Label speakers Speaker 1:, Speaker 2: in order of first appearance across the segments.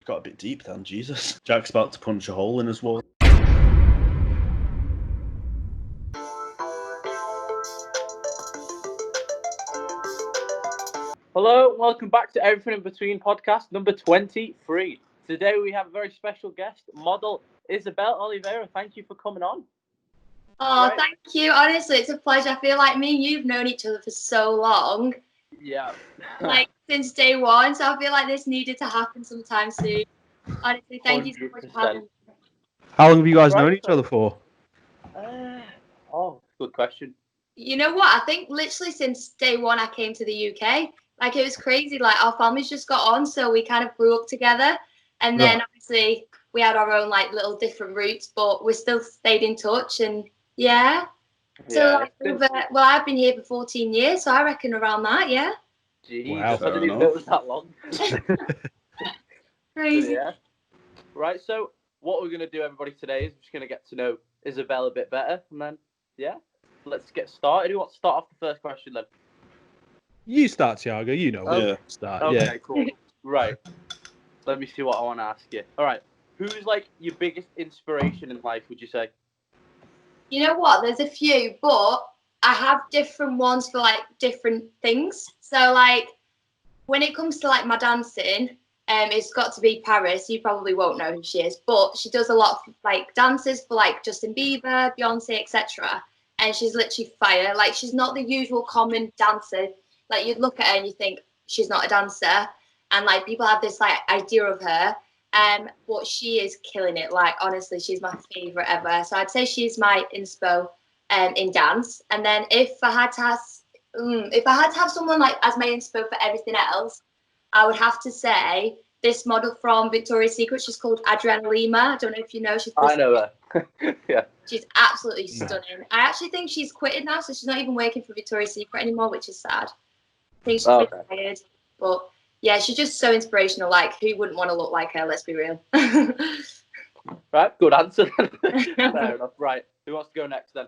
Speaker 1: got a bit deep then, Jesus. Jack's about to punch a hole in his wall.
Speaker 2: Hello, welcome back to Everything in Between podcast number 23. Today we have a very special guest, model Isabel Oliveira. Thank you for coming on.
Speaker 3: Oh, Thank you. Honestly, it's a pleasure. I feel like me and you've known each other for so long.
Speaker 2: Yeah.
Speaker 3: Like since day one. So I feel like this needed to happen sometime soon. Honestly, thank you so much for having me.
Speaker 4: How long have you guys known each other for?
Speaker 2: Good question.
Speaker 3: You know what? I think literally since day one I came to the UK. Like it was crazy. Like our families just got on, so we kind of grew up together. And then obviously we had our own like little different routes, but we still stayed in touch. And yeah. So like I've been here for 14 years, so I reckon around that, yeah.
Speaker 2: Jeez,
Speaker 4: wow,
Speaker 2: I didn't even know it was that long.
Speaker 3: Crazy.
Speaker 2: Yeah. Right, so what we're going to do, everybody, today is we're just going to get to know Isabel a bit better. And then, let's get started. Who wants to start off the first question then?
Speaker 4: You start, Tiago. You know where to start.
Speaker 2: Okay, cool. Right. Let me see what I want to ask you. All right. Who's like your biggest inspiration in life, would you say?
Speaker 3: You know what? There's a few, but I have different ones for like different things. So like when it comes to like my dancing, it's got to be Paris. You probably won't know who she is, but she does a lot of like dances for like Justin Bieber, Beyonce, etc. And she's literally fire. Like she's not the usual common dancer. Like you'd look at her and you think she's not a dancer, and like people have this like idea of her. But she is killing it. Like honestly, she's my favorite ever. So I'd say she's my inspo in dance. And then if I had to have someone like as my inspo for everything else, I would have to say this model from Victoria's Secret. She's called Adriana Lima. I don't know if you know.
Speaker 2: I know her. Yeah.
Speaker 3: She's absolutely stunning. I actually think she's quitted now, so she's not even working for Victoria's Secret anymore, which is sad. I think she's retired. But yeah, she's just so inspirational. Like, who wouldn't want to look like her? Let's be real.
Speaker 2: Right, good answer. Fair enough. Right, who wants to go next then?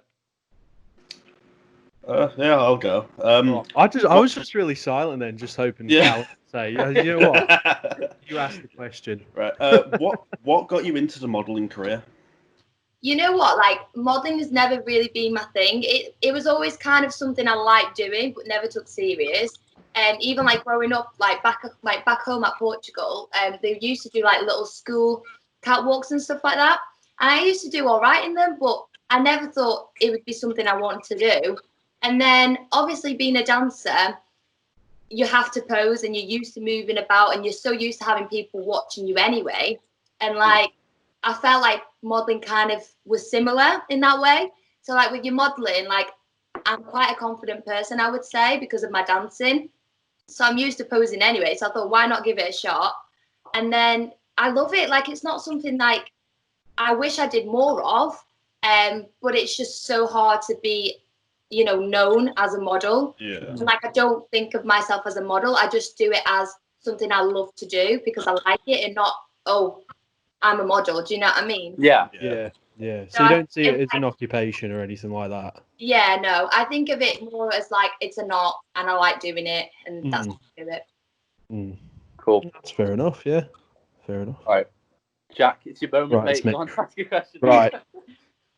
Speaker 1: Yeah, I'll go.
Speaker 4: I was just really silent then, just hoping Cal would say, you know what? You asked the question.
Speaker 1: Right. What got you into the modelling career?
Speaker 3: You know what? Like modelling has never really been my thing. It was always kind of something I liked doing, but never took serious. And even like growing up, like back home at Portugal, they used to do like little school catwalks and stuff like that. And I used to do all right in them, but I never thought it would be something I wanted to do. And then obviously being a dancer, you have to pose and you're used to moving about and you're so used to having people watching you anyway. And like, I felt like modelling kind of was similar in that way. So like with your modelling, like I'm quite a confident person, I would say, because of my dancing. So I'm used to posing anyway. So I thought, why not give it a shot? And then I love it. Like it's not something like I wish I did more of, but it's just so hard to be, you know, known as a model.
Speaker 1: Yeah.
Speaker 3: And like I don't think of myself as a model. I just do it as something I love to do because I like it and not, oh, I'm a model. Do you know what I mean?
Speaker 2: Yeah.
Speaker 4: So you don't see it as an occupation or anything like that?
Speaker 3: Yeah, no. I think of it more as like it's an art and I like doing it and that's what I do it.
Speaker 2: Cool.
Speaker 4: That's fair enough, yeah. Fair enough.
Speaker 2: All right. Jack, it's your moment,
Speaker 4: Right,
Speaker 2: mate. You want to ask your question?
Speaker 4: Right.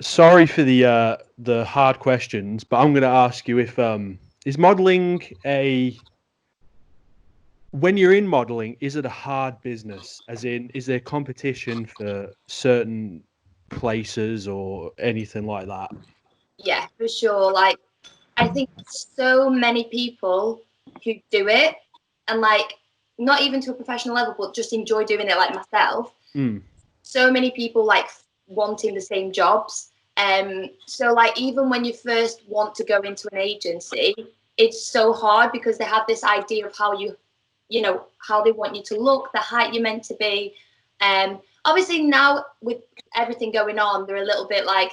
Speaker 4: Sorry for the hard questions, but I'm going to ask you if is modelling when you're in modelling, is it a hard business? As in, is there competition for certain places or anything like that?
Speaker 3: Yeah, for sure. Like, I think so many people who do it and like, not even to a professional level, but just enjoy doing it like myself. So many people like wanting the same jobs. So like, even when you first want to go into an agency, it's so hard because they have this idea of how you know, how they want you to look, the height you're meant to be. Obviously now with everything going on, they're a little bit like,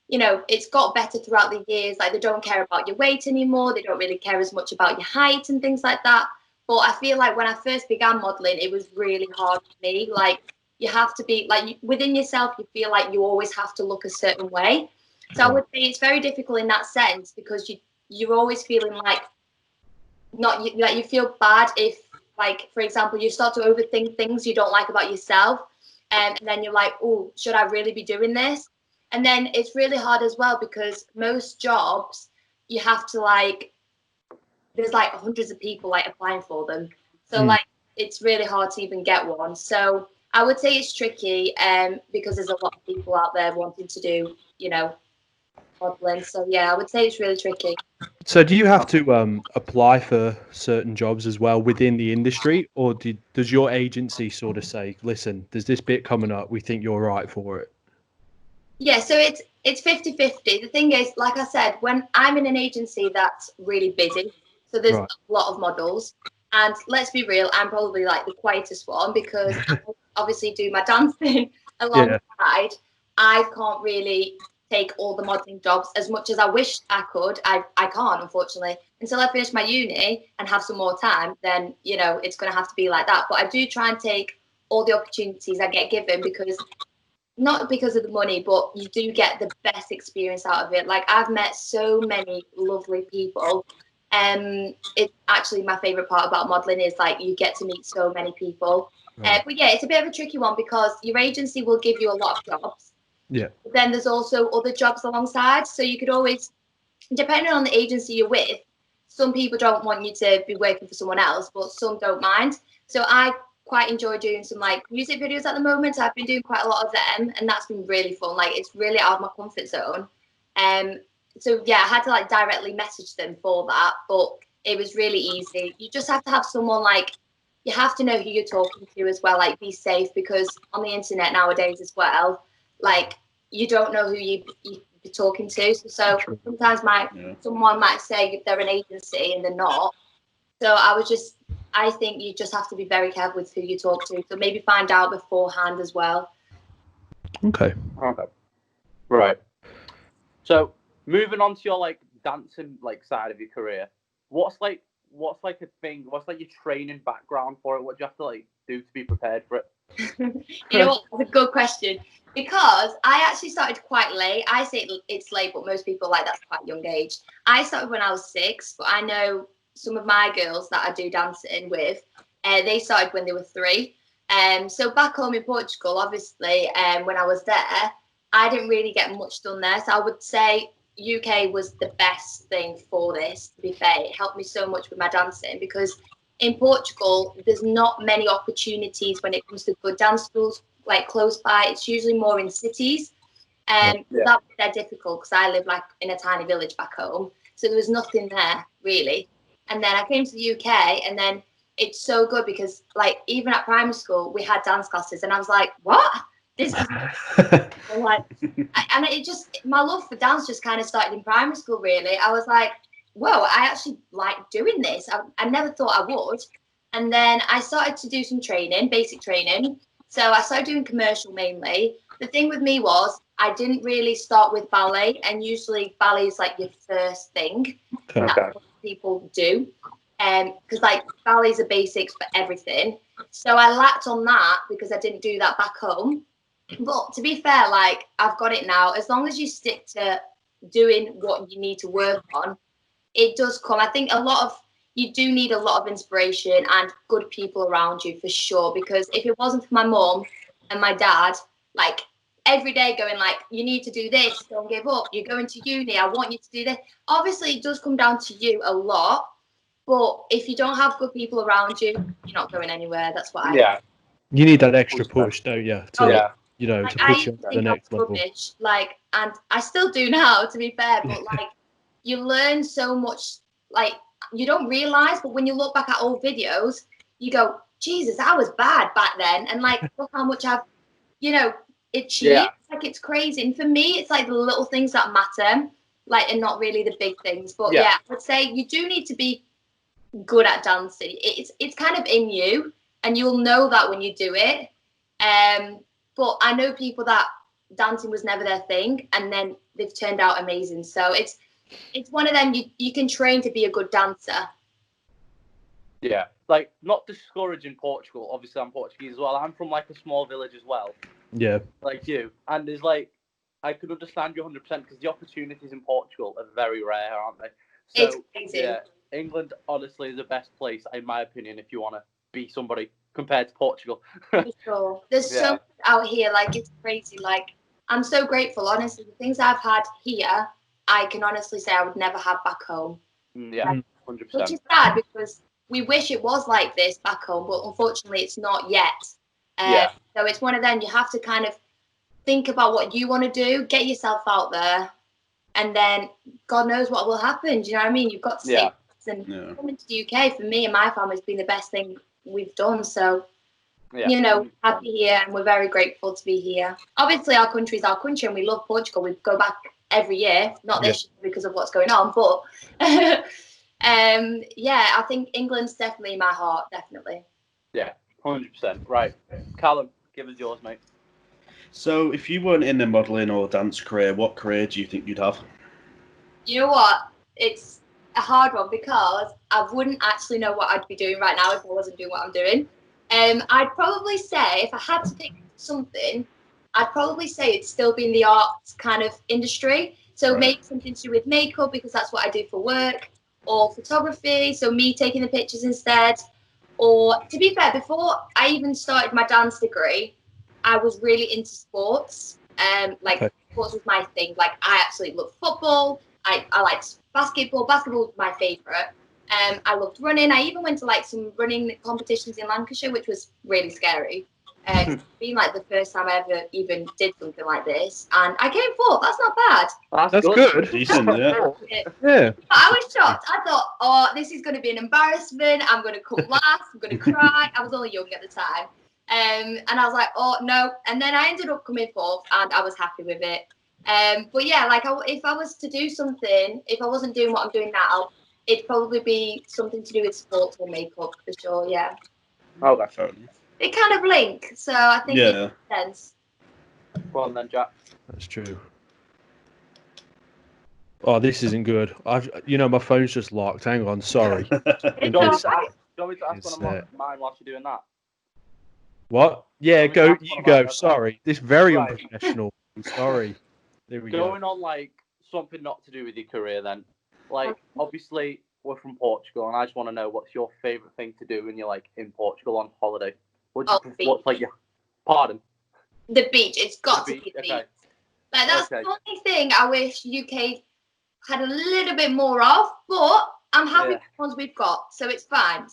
Speaker 3: you know, it's got better throughout the years. Like they don't care about your weight anymore. They don't really care as much about your height and things like that. But I feel like when I first began modeling, it was really hard for me. Like you have to be like within yourself, you feel like you always have to look a certain way. So I would say it's very difficult in that sense because you're always feeling like like you feel bad if like, for example, you start to overthink things you don't like about yourself. And then you're like, oh, should I really be doing this? And then it's really hard as well because most jobs, you have to like, there's like hundreds of people like applying for them. So like, it's really hard to even get one. So I would say it's tricky because there's a lot of people out there wanting to do, you know, modeling. So yeah, I would say it's really tricky.
Speaker 4: So do you have to apply for certain jobs as well within the industry, or does your agency sort of say, listen, there's this bit coming up, we think you're right for it?
Speaker 3: Yeah, so it's 50-50. The thing is, like I said, when I'm in an agency that's really busy, so there's
Speaker 4: Right.
Speaker 3: a lot of models, and let's be real, I'm probably like the quietest one because I obviously do my dancing alongside. I can't really take all the modeling jobs as much as I wish I could. I can't, unfortunately. Until I finish my uni and have some more time, then, you know, it's going to have to be like that. But I do try and take all the opportunities I get given because, not because of the money, but you do get the best experience out of it. Like, I've met so many lovely people. It's actually my favorite part about modeling is like you get to meet so many people.
Speaker 4: Right.
Speaker 3: But yeah, it's a bit of a tricky one because your agency will give you a lot of jobs.
Speaker 4: Yeah.
Speaker 3: But then there's also other jobs alongside. So you could always, depending on the agency you're with, some people don't want you to be working for someone else, but some don't mind. So I quite enjoy doing some like music videos at the moment. I've been doing quite a lot of them, and that's been really fun. Like, it's really out of my comfort zone. So yeah, I had to like directly message them for that, but it was really easy. You just have to have someone like, you have to know who you're talking to as well. Like, be safe, because on the internet nowadays as well, like, you don't know who you're talking to. So sometimes someone might say they're an agency and they're not. So I think you just have to be very careful with who you talk to. So maybe find out beforehand as well.
Speaker 4: Okay.
Speaker 2: Right. So moving on to your like dancing like side of your career, what's like a thing? What's like your training background for it? What do you have to like do to be prepared for it?
Speaker 3: You know what? That's a good question. Because I actually started quite late. I say it's late, but most people like that's quite young age. I started when I was 6, but I know some of my girls that I do dancing with, they started when they were 3. So back home in Portugal, obviously, when I was there, I didn't really get much done there. So I would say UK was the best thing for this, to be fair. It helped me so much with my dancing because in Portugal, there's not many opportunities when it comes to good dance schools like close by. It's usually more in cities. They're difficult because I live like in a tiny village back home. So there was nothing there really. And then I came to the UK, and then it's so good because like even at primary school, we had dance classes, and I was like, what? This is like, and it just, my love for dance just kind of started in primary school really. I was like, whoa, I actually like doing this. I never thought I would. And then I started to do some training, basic training. So I started doing commercial mainly. The thing with me was I didn't really start with ballet, and usually ballet is like your first thing.
Speaker 4: Okay.
Speaker 3: That's what people do. Because like ballet is the basics for everything. So I lacked on that because I didn't do that back home. But to be fair, like I've got it now. As long as you stick to doing what you need to work on, it does come. I think you do need a lot of inspiration and good people around you for sure. Because if it wasn't for my mum and my dad, like every day going like, you need to do this, don't give up. You're going to uni, I want you to do this. Obviously, it does come down to you a lot. But if you don't have good people around you, you're not going anywhere. That's what I.
Speaker 4: You need that extra push, don't you? To
Speaker 3: Like,
Speaker 4: to
Speaker 3: I
Speaker 4: push
Speaker 3: used
Speaker 4: you
Speaker 3: to
Speaker 4: to the
Speaker 3: think I
Speaker 4: next
Speaker 3: was
Speaker 4: level.
Speaker 3: rubbish, like, and I still do now, to be fair. But like, you learn so much. Like, you don't realize, but when you look back at old videos, you go, Jesus, I was bad back then, and like, look how much I've, achieved.
Speaker 2: Yeah.
Speaker 3: Like, it's crazy. And for me, it's like the little things that matter, like, and not really the big things. But yeah, I would say you do need to be good at dancing. It's kind of in you, and you'll know that when you do it. But I know people that dancing was never their thing, and then they've turned out amazing. So it's one of them. You can train to be a good dancer.
Speaker 2: Yeah, like not discouraging Portugal. Obviously, I'm Portuguese as well. I'm from like a small village as well.
Speaker 4: Yeah.
Speaker 2: Like you, and there's like I could understand you 100% because the opportunities in Portugal are very rare, aren't they? So
Speaker 3: It's crazy.
Speaker 2: yeah, England honestly is the best place in my opinion if you want to be somebody compared to Portugal.
Speaker 3: For sure. There's so much out here, like it's crazy. Like I'm so grateful, honestly. The things I've had here, I can honestly say I would never have back home.
Speaker 2: Yeah, 100%.
Speaker 3: Which is sad because we wish it was like this back home, but unfortunately it's not yet. So it's one of them, you have to kind of think about what you want to do, get yourself out there, and then God knows what will happen. Do you know what I mean? You've got to stay. And coming to the UK for me and my family has been the best thing we've done. So, you know, happy here, and we're very grateful to be here. Obviously, our country is our country, and we love Portugal. We go back every year, not this year because of what's going on, but I think England's definitely in my heart, definitely.
Speaker 2: Yeah, 100%. Right, Callum, give us yours, mate.
Speaker 1: So, if you weren't in the modelling or dance career, what career do you think you'd have?
Speaker 3: You know what? It's a hard one because I wouldn't actually know what I'd be doing right now if I wasn't doing what I'm doing. I'd probably say, if I had to pick something, I'd probably say it'd still be in the arts kind of industry. So maybe something to do with makeup because that's what I do for work, or photography, so me taking the pictures instead. Or, to be fair, before I even started my dance degree, I was really into sports. Sports was my thing. Like, I absolutely loved football. I liked basketball. Basketball was my favourite. I loved running. I even went to like some running competitions in Lancashire, which was really scary. It's been like the first time I ever even did something like this, and I came fourth. That's not bad.
Speaker 4: That's good.
Speaker 1: Decent, yeah.
Speaker 4: Yeah.
Speaker 3: I was shocked. I thought, oh, this is going to be an embarrassment. I'm going to come last. I'm going to cry. I was only young at the time. And I was like, oh, no. And then I ended up coming fourth, and I was happy with it. But yeah, like if I was to do something, if I wasn't doing what I'm doing now, it'd probably be something to do with sports or makeup for sure, yeah.
Speaker 2: Oh, that's fair.
Speaker 3: It kind of link, so I think it makes sense.
Speaker 2: Well, and then Jack.
Speaker 4: That's true. Oh, this isn't good. My phone's just locked. Hang on, sorry.
Speaker 2: Do you want me to ask one of mine whilst you're doing that?
Speaker 4: What? Yeah, you go. Sorry. This very unprofessional. Sorry. There we go.
Speaker 2: Going on like something not to do with your career then. Like, obviously, we're from Portugal, and I just want to know what's your favourite thing to do when you're like in Portugal on holiday? What's like your pardon?
Speaker 3: The beach. It's got to be the beach. Like that's the only thing I wish UK had a little bit more of, but I'm happy with the ones we've got, so it's fine.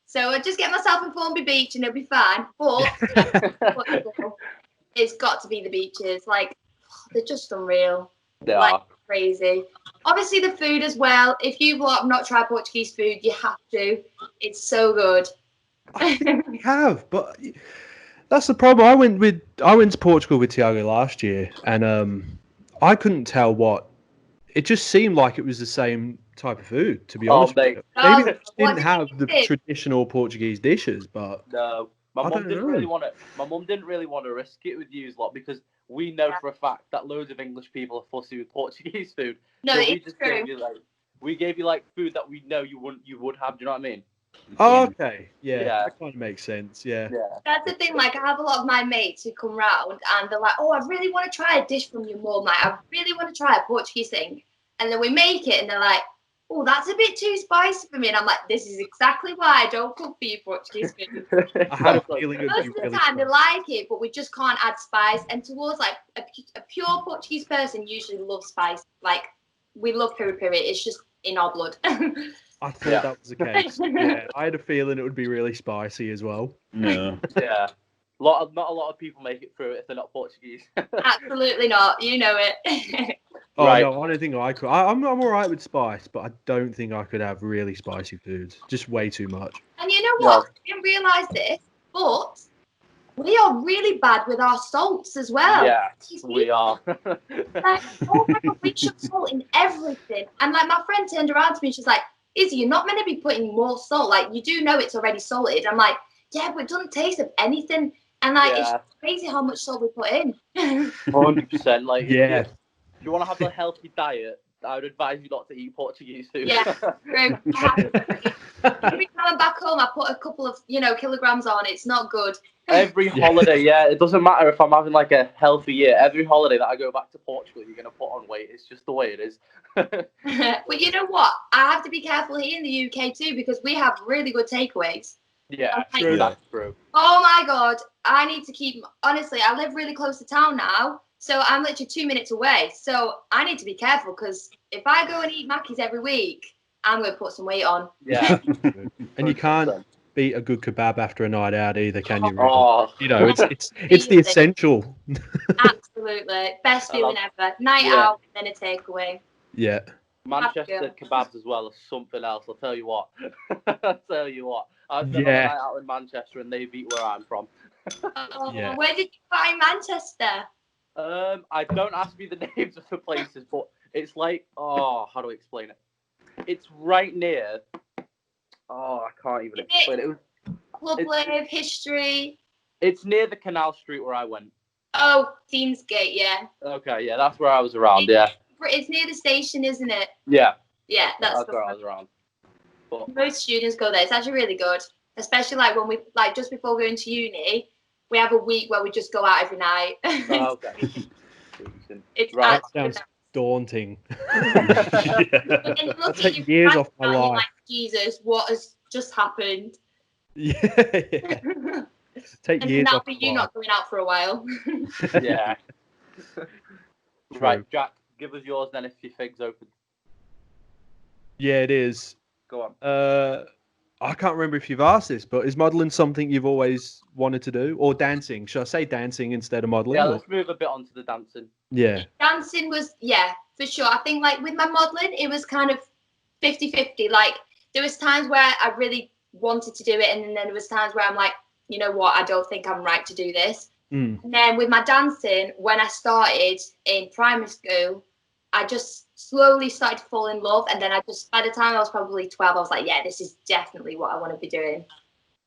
Speaker 3: So I just get myself in Formby Beach and it'll be fine. But it's got to be the beaches. Like, they're just unreal.
Speaker 2: They are
Speaker 3: crazy. Obviously the food as well. If you've not tried Portuguese food, you have to. It's so good.
Speaker 4: I think we have, but that's the problem. I went to Portugal with Tiago last year, and I couldn't tell what. It just seemed like it was the same type of food, to be honest. Maybe it didn't have the traditional Portuguese dishes, but
Speaker 2: no, my mum didn't really want to risk it with you lot because we know for a fact that loads of English people are fussy with Portuguese food.
Speaker 3: No,
Speaker 2: so
Speaker 3: it's true.
Speaker 2: We gave you like food that we know you would have. Do you know what I mean?
Speaker 4: Oh, okay. Yeah, that kind of makes sense. Yeah.
Speaker 3: That's the thing. Like, I have a lot of my mates who come round and they're like, "Oh, I really want to try a dish from your mum. Like, I really want to try a Portuguese thing." And then we make it, and they're like, "Oh, that's a bit too spicy for me." And I'm like, "This is exactly why I don't cook for you Portuguese food."
Speaker 4: I had a feeling
Speaker 3: most of the time they like it, but we just can't add spice. And towards like a pure Portuguese person usually loves spice. Like, we love piri piri. It's just in our blood.
Speaker 4: I thought that was the case. Yeah, I had a feeling it would be really spicy as well.
Speaker 1: No.
Speaker 2: Yeah. Not a lot of people make it through it if they're not Portuguese.
Speaker 3: Absolutely not. You know it.
Speaker 4: No, I don't think I could. I'm all right with spice, but I don't think I could have really spicy foods. Just way too much.
Speaker 3: And you know what? I didn't realise this, but we are really bad with our salts as well.
Speaker 2: Yeah, we are.
Speaker 3: Like, oh my God, we should salt in everything. And like, my friend turned around to me and she's like, "Izzy, you're not meant to be putting more salt. Like, you do know it's already salted." I'm like, "Yeah, but it doesn't taste of anything." And like, it's crazy how much salt we put in.
Speaker 2: 100%. Like,
Speaker 4: yeah.
Speaker 2: If you want to have a healthy diet, I would advise you not to eat Portuguese food.
Speaker 3: Yeah, true. Every time I'm back home, I put a couple of, kilograms on. It's not good.
Speaker 2: Every holiday, it doesn't matter if I'm having like a healthy year. Every holiday that I go back to Portugal, you're going to put on weight. It's just the way it is.
Speaker 3: But you know what? I have to be careful here in the UK too because we have really good takeaways.
Speaker 2: Yeah,
Speaker 3: Like,
Speaker 2: true. That's true.
Speaker 3: oh my god, I need to keep. Honestly, I live really close to town now, so I'm literally 2 minutes away. So I need to be careful because if I go and eat Mackies every week, I'm going to put some weight on.
Speaker 2: Yeah.
Speaker 4: And you can't beat a good kebab after a night out either, can you? Really?
Speaker 2: Oh,
Speaker 4: You know, it's the essential.
Speaker 3: Absolutely, best feeling ever. Night out and then a takeaway.
Speaker 4: Yeah.
Speaker 2: Manchester kebabs as well are something else. I'll tell you what. I'll tell you what. I've been on a night out in Manchester and they beat where I'm from.
Speaker 3: Oh, where did you find Manchester?
Speaker 2: I don't ask me the names of the places, but it's like, how do I explain it? It's right near. Oh, I can't even explain it.
Speaker 3: Club Live, History.
Speaker 2: It's near the Canal Street where I went.
Speaker 3: Oh, Deansgate, yeah.
Speaker 2: Okay, yeah, that's where I was around. Yeah.
Speaker 3: It's near the station, isn't it?
Speaker 2: Yeah.
Speaker 3: Yeah, that's
Speaker 2: where I was around.
Speaker 3: But most students go there. It's actually really good, especially like when we just before going to uni, we have a week where we just go out every night.
Speaker 2: Oh, okay.
Speaker 3: It's
Speaker 4: right. That sounds daunting.
Speaker 3: Take
Speaker 4: years off my life.
Speaker 3: Like, Jesus, what has just happened?
Speaker 4: Yeah. Take years off.
Speaker 3: And you not going out for a while.
Speaker 2: Yeah. Right, Jack, give us yours then if your thing's open.
Speaker 4: Yeah, it is.
Speaker 2: Go on.
Speaker 4: I can't remember if you've asked this, but is modelling something you've always wanted to do? Or dancing? Should I say dancing instead of modelling?
Speaker 2: Yeah, let's move a bit on to the dancing.
Speaker 4: Yeah.
Speaker 3: Dancing was, for sure. I think like with my modelling, it was kind of 50-50. Like there was times where I really wanted to do it, and then there was times where I'm like, you know what, I don't think I'm right to do this. And then with my dancing, when I started in primary school, I just slowly started to fall in love. And then by the time I was probably 12, I was like, yeah, this is definitely what I want to be doing.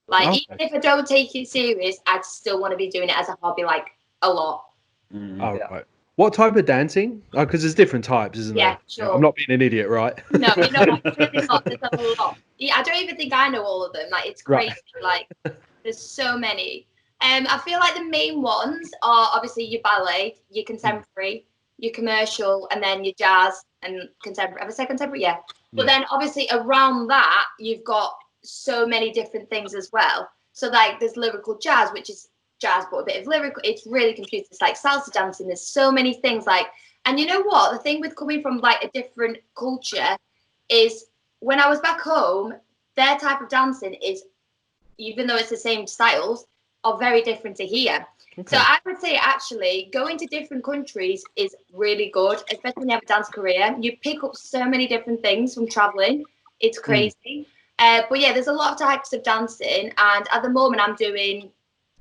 Speaker 3: Like, even if I don't take it serious, I'd still want to be doing it as a hobby, like a lot.
Speaker 4: Right. What type of dancing? Because there's different types, isn't there?
Speaker 3: Yeah, sure.
Speaker 4: I'm not being an idiot, right?
Speaker 3: No, you're not. Really not. There's a lot. Yeah, I don't even think I know all of them. Like, it's crazy. Right. Like, there's so many. I feel like the main ones are obviously your ballet, your contemporary, your commercial, and then your jazz and contemporary. Have I said contemporary? Yeah. But then obviously around that, you've got so many different things as well. So like there's lyrical jazz, which is jazz but a bit of lyrical. It's really confused. It's like salsa dancing. There's so many things like, and you know what? The thing with coming from like a different culture is when I was back home, their type of dancing is, even though it's the same styles, are very different to here. Okay. So I would say actually going to different countries is really good, especially when you have a dance career. You pick up so many different things from traveling. It's crazy. But yeah, there's a lot of types of dancing. And at the moment I'm doing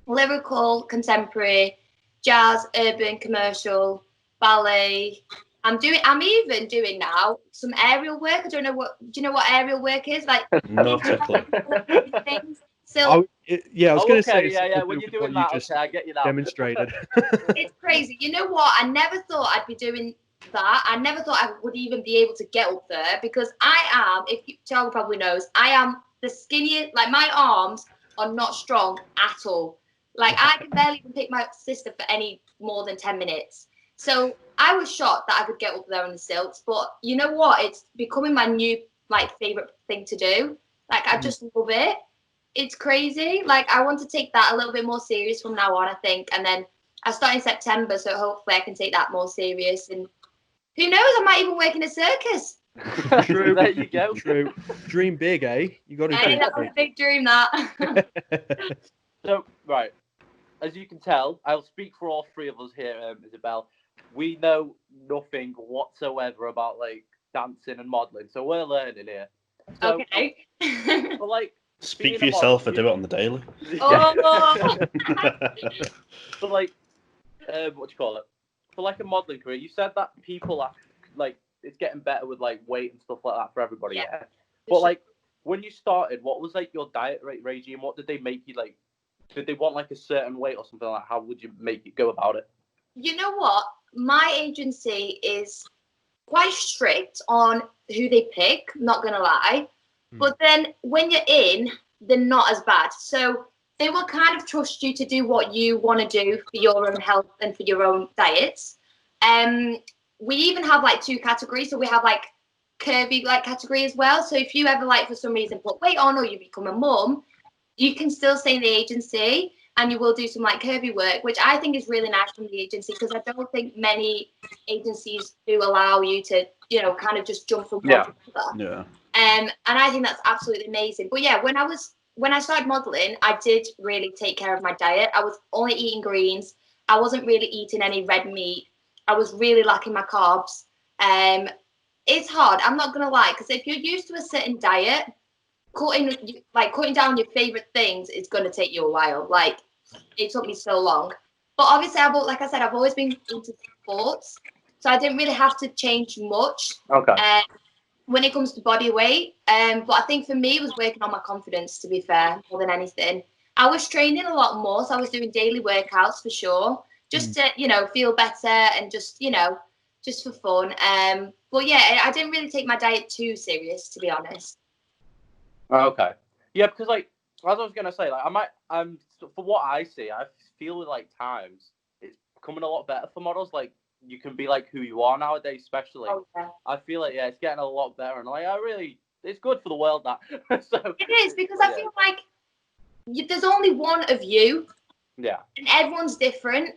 Speaker 3: lyrical, contemporary, jazz, urban, commercial, ballet. I'm even doing now some aerial work. Do you know what aerial work is? Like
Speaker 1: not a clue.
Speaker 3: So
Speaker 4: I was going to say.
Speaker 2: Yeah. When you're doing that, I get you now.
Speaker 4: Demonstrated.
Speaker 3: It's crazy. You know what? I never thought I'd be doing that. I never thought I would even be able to get up there because I am. If Charlie probably knows, I am the skinniest. Like my arms are not strong at all. Like I can barely even pick my sister for any more than 10 minutes. So I was shocked that I could get up there on the stilts. But you know what? It's becoming my new favorite thing to do. Like I just love it. It's crazy. Like I want to take that a little bit more serious from now on, I think. And then I start in September, so hopefully I can take that more serious. And who knows? I might even work in a circus.
Speaker 2: True. There you go.
Speaker 4: True. Dream big, eh? You got to dream
Speaker 3: that was a big dream, that.
Speaker 2: So, right. As you can tell, I'll speak for all three of us here, Isabel. We know nothing whatsoever about like dancing and modelling, so we're learning here. So,
Speaker 3: okay.
Speaker 2: But
Speaker 1: speak for yourself. I do it on the daily.
Speaker 3: Oh.
Speaker 2: But what do you call it? For like a modelling career, you said that people are it's getting better with like weight and stuff like that for everybody. Yeah. But when you started, what was like your diet regime? What did they make you like? Did they want like a certain weight or something like that? How would you make it go about it? You
Speaker 3: know what? My agency is quite strict on who they pick, not going to lie. But then when you're in, they're not as bad. So they will kind of trust you to do what you want to do for your own health and for your own diets. We even have like 2 categories. So we have like curvy category as well. So if you ever for some reason put weight on or you become a mum, you can still stay in the agency and you will do some like curvy work, which I think is really nice from the agency, because I don't think many agencies do allow you to, you know, kind of just jump from one to another.
Speaker 1: Yeah.
Speaker 3: And I think that's absolutely amazing. But yeah, when I started modeling, I did really take care of my diet. I was only eating greens. I wasn't really eating any red meat. I was really lacking my carbs. It's hard, I'm not gonna lie, because if you're used to a certain diet, cutting down your favorite things is gonna take you a while. Like, it took me so long. But obviously, like I said, I've always been into sports, so I didn't really have to change much.
Speaker 2: Okay.
Speaker 3: When it comes to body weight, but I think for me it was working on my confidence, to be fair, more than anything. I was training a lot more, so I was doing daily workouts for sure, just to, you know, feel better and just, you know, just for fun. But yeah, I didn't really take my diet too serious, to be honest.
Speaker 2: Okay. Yeah, because like, as I was gonna say, like, for what I see, I feel like times it's becoming a lot better for models. Like, you can be like who you are nowadays, especially.
Speaker 3: Oh, yeah.
Speaker 2: I feel like, yeah, it's getting a lot better, and like, it's good for the world, that. So
Speaker 3: it is, because I feel like there's only one of you.
Speaker 2: Yeah.
Speaker 3: And everyone's different.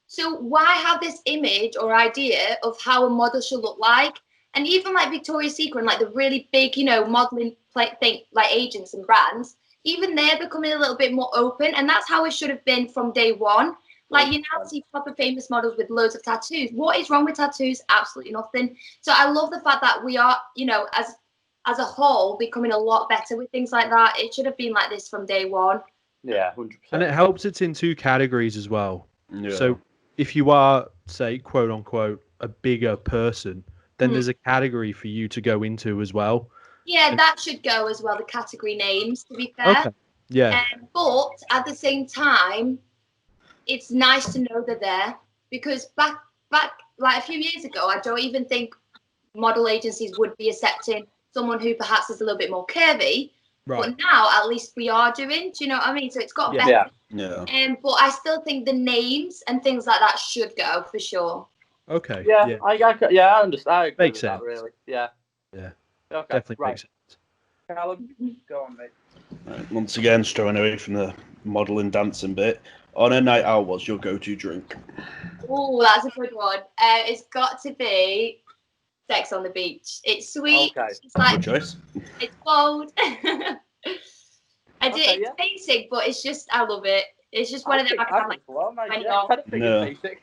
Speaker 3: So why have this image or idea of how a model should look like? And even like Victoria's Secret and like the really big, you know, modeling like agents and brands, even they're becoming a little bit more open, and that's how it should have been from day one. Like, you now see proper famous models with loads of tattoos. What is wrong with tattoos? Absolutely nothing. So I love the fact that we are, you know, as a whole, becoming a lot better with things like that. It should have been like this from day one.
Speaker 2: Yeah, 100%.
Speaker 4: And it helps it's in two categories as well.
Speaker 1: Yeah.
Speaker 4: So if you are, say, quote unquote, a bigger person, then there's a category for you to go into as well.
Speaker 3: Yeah, that should go as well, the category names, to be fair.
Speaker 4: Okay. Yeah.
Speaker 3: But at the same time, it's nice to know they're there, because back like a few years ago, I don't even think model agencies would be accepting someone who perhaps is a little bit more curvy.
Speaker 4: Right.
Speaker 3: But now at least we are doing. Do you know what I mean? So it's got better.
Speaker 1: Yeah.
Speaker 3: But I still think the names and things like that should go for sure.
Speaker 4: Okay.
Speaker 2: Yeah. I understand. I agree
Speaker 4: Makes
Speaker 2: with
Speaker 4: sense.
Speaker 2: that, really. Yeah.
Speaker 4: Yeah.
Speaker 2: Okay.
Speaker 4: Definitely
Speaker 2: Right.
Speaker 4: makes sense.
Speaker 2: Callum, go on, mate.
Speaker 1: Right, once again, straying away from the modelling, dancing bit. On a night out, what's your go-to drink?
Speaker 3: Oh, that's a good one. It's got to be Sex on the Beach. It's sweet.
Speaker 2: Okay.
Speaker 3: It's like,
Speaker 1: Good choice.
Speaker 3: it's bold. It's basic, but it's just, I love it. It's just one of them I can like.
Speaker 2: Well, nice.
Speaker 3: when
Speaker 2: Yeah,
Speaker 3: you're-
Speaker 2: I think it's basic.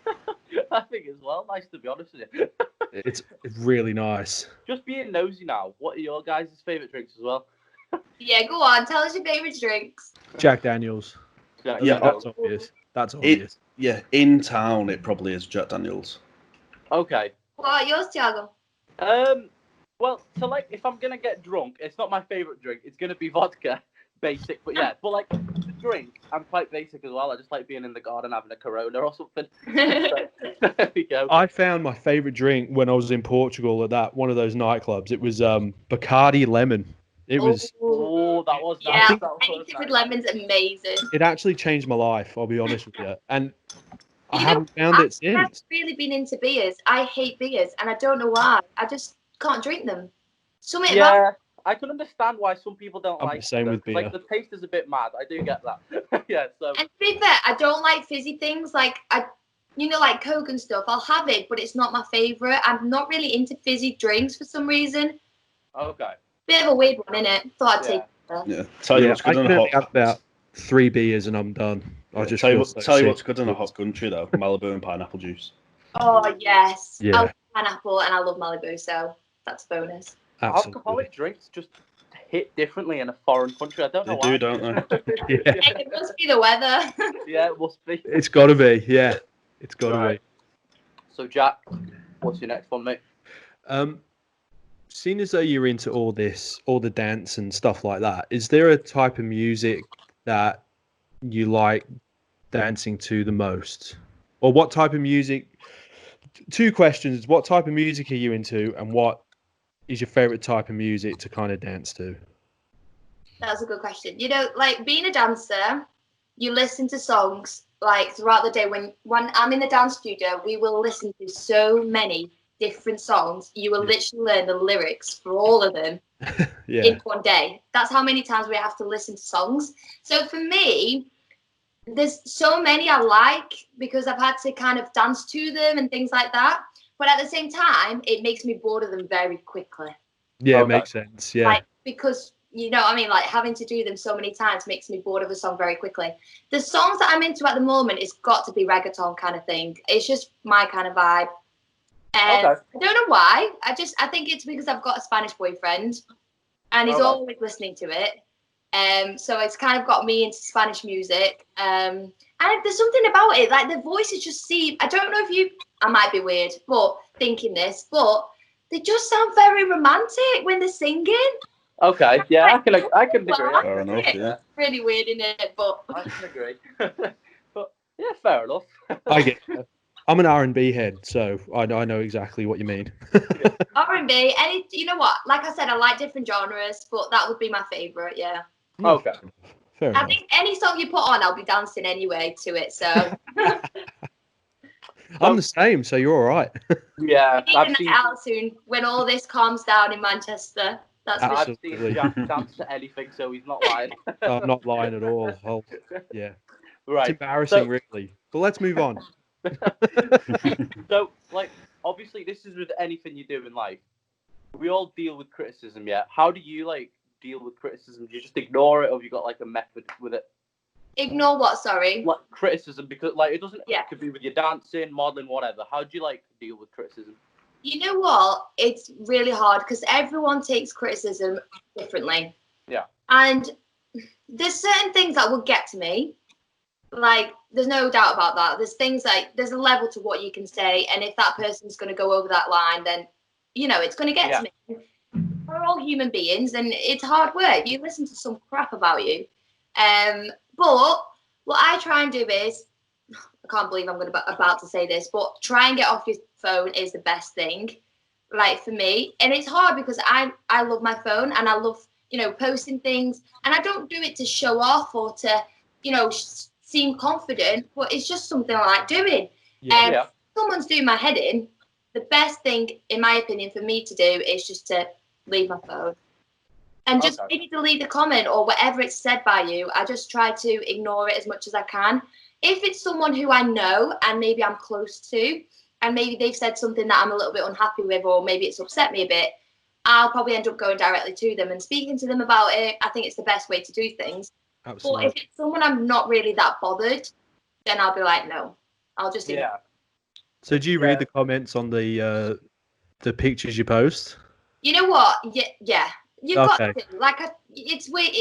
Speaker 2: I think as well. Nice, to be honest with you.
Speaker 4: It's really nice.
Speaker 2: Just being nosy now. What are your guys' favourite drinks as well?
Speaker 3: Yeah, go on. Tell us your favourite drinks.
Speaker 4: Jack Daniels.
Speaker 1: Yeah,
Speaker 4: That's obvious. That's obvious.
Speaker 1: In town, it probably is Jack Daniels.
Speaker 2: Okay.
Speaker 3: What are yours, Thiago?
Speaker 2: Well, so like, if I'm gonna get drunk, it's not my favourite drink. It's gonna be vodka, basic. But yeah, but like the drink, I'm quite basic as well. I just like being in the garden having a Corona or something. So, there we go.
Speaker 4: I found my favorite drink when I was in Portugal at one of those nightclubs. It was Bacardi lemon. It was.
Speaker 2: Oh, that was nice.
Speaker 3: Yeah,
Speaker 2: That was
Speaker 3: anything with
Speaker 2: nice.
Speaker 3: lemon's amazing.
Speaker 4: It actually changed my life. I'll be honest with you, and I
Speaker 3: You know,
Speaker 4: haven't found it
Speaker 3: I've never
Speaker 4: since.
Speaker 3: really been into beers. I hate beers, and I don't know why. I just can't drink them. Something about
Speaker 2: Yeah, I can understand why some people don't
Speaker 4: I'm
Speaker 2: like
Speaker 4: the same
Speaker 2: them.
Speaker 4: with beer.
Speaker 2: Like, the taste is a bit mad. I do get that. Yeah, so
Speaker 3: And to be fair, I don't like fizzy things. Like like Coke and stuff. I'll have it, but it's not my favorite. I'm not really into fizzy drinks for some reason.
Speaker 2: okay.
Speaker 3: Bit of a weird one, innit? Thought I'd take that.
Speaker 1: Yeah. Tell you what's
Speaker 4: I
Speaker 1: good in
Speaker 4: can
Speaker 1: a
Speaker 4: only
Speaker 1: hot.
Speaker 4: have about 3 beers and I'm done. I just
Speaker 1: tell you,
Speaker 4: feel
Speaker 1: what,
Speaker 4: so
Speaker 1: tell you
Speaker 4: sick.
Speaker 1: what's good in a hot country though: Malibu and pineapple juice.
Speaker 3: Oh yes.
Speaker 4: Yeah.
Speaker 3: I love pineapple and I love Malibu, so that's a bonus.
Speaker 4: Absolutely.
Speaker 2: Alcoholic drinks just hit differently in a foreign country. I don't know
Speaker 1: They
Speaker 2: why.
Speaker 1: do, don't they?
Speaker 4: Yeah.
Speaker 3: It must be the weather.
Speaker 2: Yeah, it must be.
Speaker 4: It's got to be. Yeah, it's got to
Speaker 2: Right. So, Jack, what's your next one, mate?
Speaker 4: be. Seeing as though you're into all the dance and stuff like that, is there a type of music that you like dancing to the most? Or what type of music? 2 questions. What type of music are you into, and what is your favorite type of music to kind of dance to?
Speaker 3: That's a good question. You know, like being a dancer, you listen to songs like throughout the day. When I'm in the dance studio, we will listen to so many different songs, you will literally learn the lyrics for all of them
Speaker 4: Yeah.
Speaker 3: in one day. That's how many times we have to listen to songs. So for me, there's so many I like because I've had to kind of dance to them and things like that. But at the same time, it makes me bored of them very quickly.
Speaker 4: Yeah, it
Speaker 2: Okay.
Speaker 4: makes sense. Yeah.
Speaker 3: Like, because, you know what I mean? Like, having to do them so many times makes me bored of a song very quickly. The songs that I'm into at the moment, it's got to be reggaeton kind of thing. It's just my kind of vibe. I don't know why. I think it's because I've got a Spanish boyfriend and he's always listening to it. So it's kind of got me into Spanish music. And there's something about it, like the voices just seem, I don't know if I might be weird, but thinking this, but they just sound very romantic when they're singing.
Speaker 2: Okay, yeah, I can agree.
Speaker 1: Fair enough, yeah.
Speaker 3: Really weird, isn't it? But
Speaker 2: I can agree. But yeah, fair enough.
Speaker 4: I get it. I'm an R&B head, so I know exactly what you mean.
Speaker 3: R&B, you know what? Like I said, I like different genres, but that would be my favourite, yeah.
Speaker 2: Okay.
Speaker 4: Fair enough.
Speaker 3: I think any song you put on, I'll be dancing anyway to it, so.
Speaker 4: I'm the same, so you're all right.
Speaker 2: Yeah,
Speaker 3: I've seen that out soon when all this calms down in Manchester. That's
Speaker 2: I've seen Jack dance to anything, so he's not lying.
Speaker 4: I'm not lying at all. Yeah.
Speaker 2: Right.
Speaker 4: It's embarrassing, really. But let's move on.
Speaker 2: So, like, obviously, this is with anything you do in life. We all deal with criticism, yeah. How do you, like, deal with criticism? Do you just ignore it, or have you got, like, a method with it?
Speaker 3: Ignore what, sorry?
Speaker 2: Like, criticism, because, like, it doesn't,
Speaker 3: Yeah.
Speaker 2: it could be with your dancing, modeling, whatever. How do you, like, deal with criticism?
Speaker 3: You know what? It's really hard because everyone takes criticism differently.
Speaker 2: Yeah.
Speaker 3: And there's certain things that will get to me. Like, there's no doubt about that. There's things like, there's a level to what you can say. And if that person's going to go over that line, then, you know, it's going to get to me. We're all human beings and it's hard work. You listen to some crap about you. But what I try and do is, I can't believe I'm about to say this, but try and get off your phone is the best thing, like for me. And it's hard because I love my phone and I love, you know, posting things. And I don't do it to show off or to, you know, seem confident, but it's just something I like doing. If someone's doing my head in, the best thing, in my opinion, for me to do is just to leave my phone. And just maybe delete the comment or whatever it's said by you. I just try to ignore it as much as I can. If it's someone who I know and maybe I'm close to, and maybe they've said something that I'm a little bit unhappy with, or maybe it's upset me a bit, I'll probably end up going directly to them and speaking to them about it. I think it's the best way to do things.
Speaker 4: Absolutely.
Speaker 3: But if it's someone I'm not really that bothered, then I'll be like, no, I'll just ignore.
Speaker 2: Yeah.
Speaker 4: So do you read the comments on the pictures you post?
Speaker 3: You know what? Yeah. You've got
Speaker 4: Okay.
Speaker 3: to. Like, it's weird.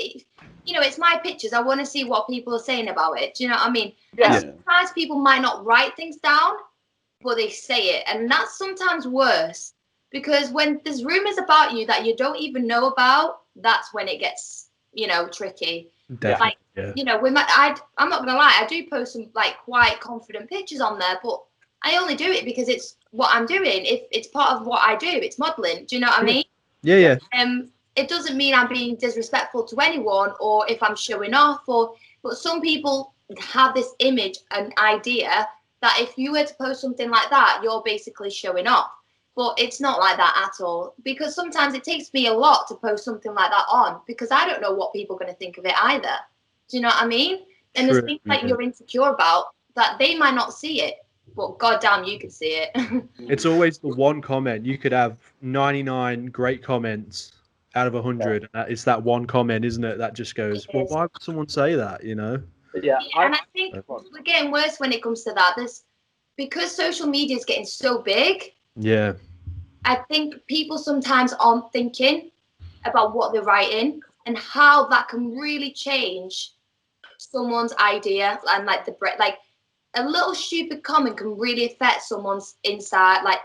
Speaker 3: You know, it's my pictures. I want to see what people are saying about it. Do you know what I mean?
Speaker 2: Yeah.
Speaker 3: And sometimes people might not write things down, but they say it. And that's sometimes worse. Because when there's rumors about you that you don't even know about, that's when it gets, you know, tricky.
Speaker 4: Definitely.
Speaker 3: Like, you know, I'm not gonna lie, I do post some like quite confident pictures on there, but I only do it because it's what I'm doing. If it's part of what I do, it's modeling. Do you know what I mean?
Speaker 4: Yeah.
Speaker 3: It doesn't mean I'm being disrespectful to anyone or if I'm showing off, but some people have this image and idea that if you were to post something like that, you're basically showing off. But it's not like that at all, because sometimes it takes me a lot to post something like that on because I don't know what people are going to think of it either. Do you know what I mean? And there's things like you're insecure about that they might not see it, but goddamn, you can see it.
Speaker 4: It's always the one comment. You could have 99 great comments out of 100. It's that one comment, isn't it? That just goes, well, why would someone say that, you know?
Speaker 2: Yeah.
Speaker 3: And I think we're getting worse when it comes to that. Because social media is getting so big.
Speaker 4: Yeah.
Speaker 3: I think people sometimes aren't thinking about what they're writing and how that can really change someone's idea and like a little stupid comment can really affect someone's inside, like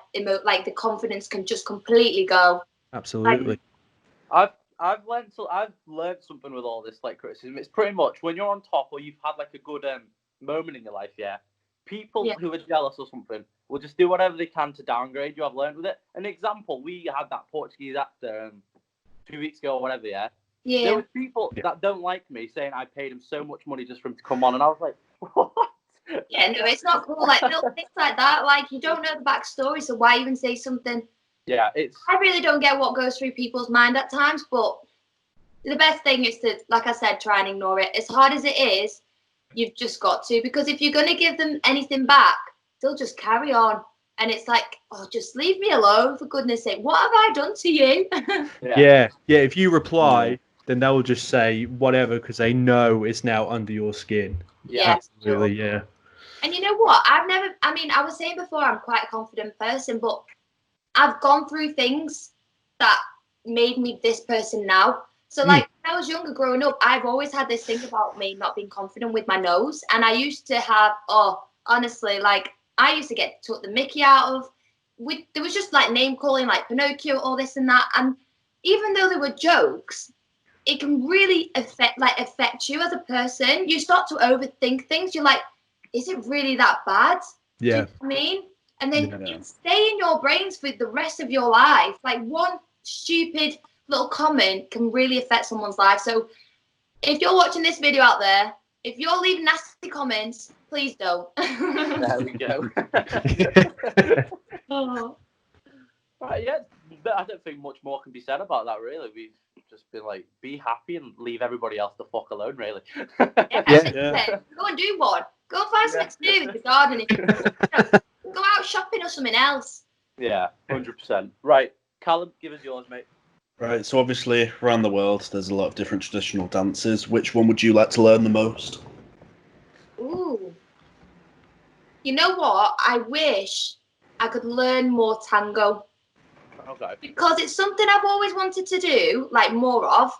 Speaker 3: the confidence can just completely go.
Speaker 4: Absolutely.
Speaker 2: I've learned something with all this like criticism. It's pretty much when you're on top or you've had like a good moment in your life, people who are jealous or something will just do whatever they can to downgrade you. I've learned with it. An example, we had that Portuguese actor 2 weeks ago or whatever, There were people that don't like me saying I paid him so much money just for him to come on, and I was like, what?
Speaker 3: Yeah, no, it's not cool. Like little things like that. Like you don't know the backstory, so why even say something?
Speaker 2: Yeah, it's.
Speaker 3: I really don't get what goes through people's mind at times, but the best thing is to, like I said, try and ignore it. As hard as it is, you've just got to, because if you're going to give them anything back, they'll just carry on. And it's like, oh, just leave me alone, for goodness sake. What have I done to you?
Speaker 4: Yeah. If you reply, then they'll just say whatever because they know it's now under your skin.
Speaker 3: Yeah,
Speaker 4: Absolutely, yeah.
Speaker 3: And you know what? I was saying before, I'm quite a confident person, but I've gone through things that made me this person now. So, like, when I was younger growing up, I've always had this thing about me not being confident with my nose. And I used to have, honestly, like, I used to get took the mickey out of. There was just, like, name calling, like Pinocchio, all this and that. And even though there were jokes, it can really affect you as a person. You start to overthink things. You're like, is it really that bad?
Speaker 4: Yeah.
Speaker 3: Do you know what I mean? And then it stay in your brains for the rest of your life. Like one stupid little comment can really affect someone's life. So if you're watching this video out there, if you're leaving nasty comments, please don't.
Speaker 2: There we go.
Speaker 3: Oh.
Speaker 2: Right, yeah, I don't think much more can be said about that, really. We've just been like, be happy and leave everybody else the fuck alone, really.
Speaker 3: Yeah. Go and do one. Go and find something to do with the garden. Go out shopping or something else.
Speaker 2: Yeah, 100%. Right, Callum, give us yours, mate.
Speaker 1: Right, so obviously around the world there's a lot of different traditional dances. Which one would you like to learn the most?
Speaker 3: Ooh. You know what? I wish I could learn more tango.
Speaker 2: Okay.
Speaker 3: Because it's something I've always wanted to do, like more of.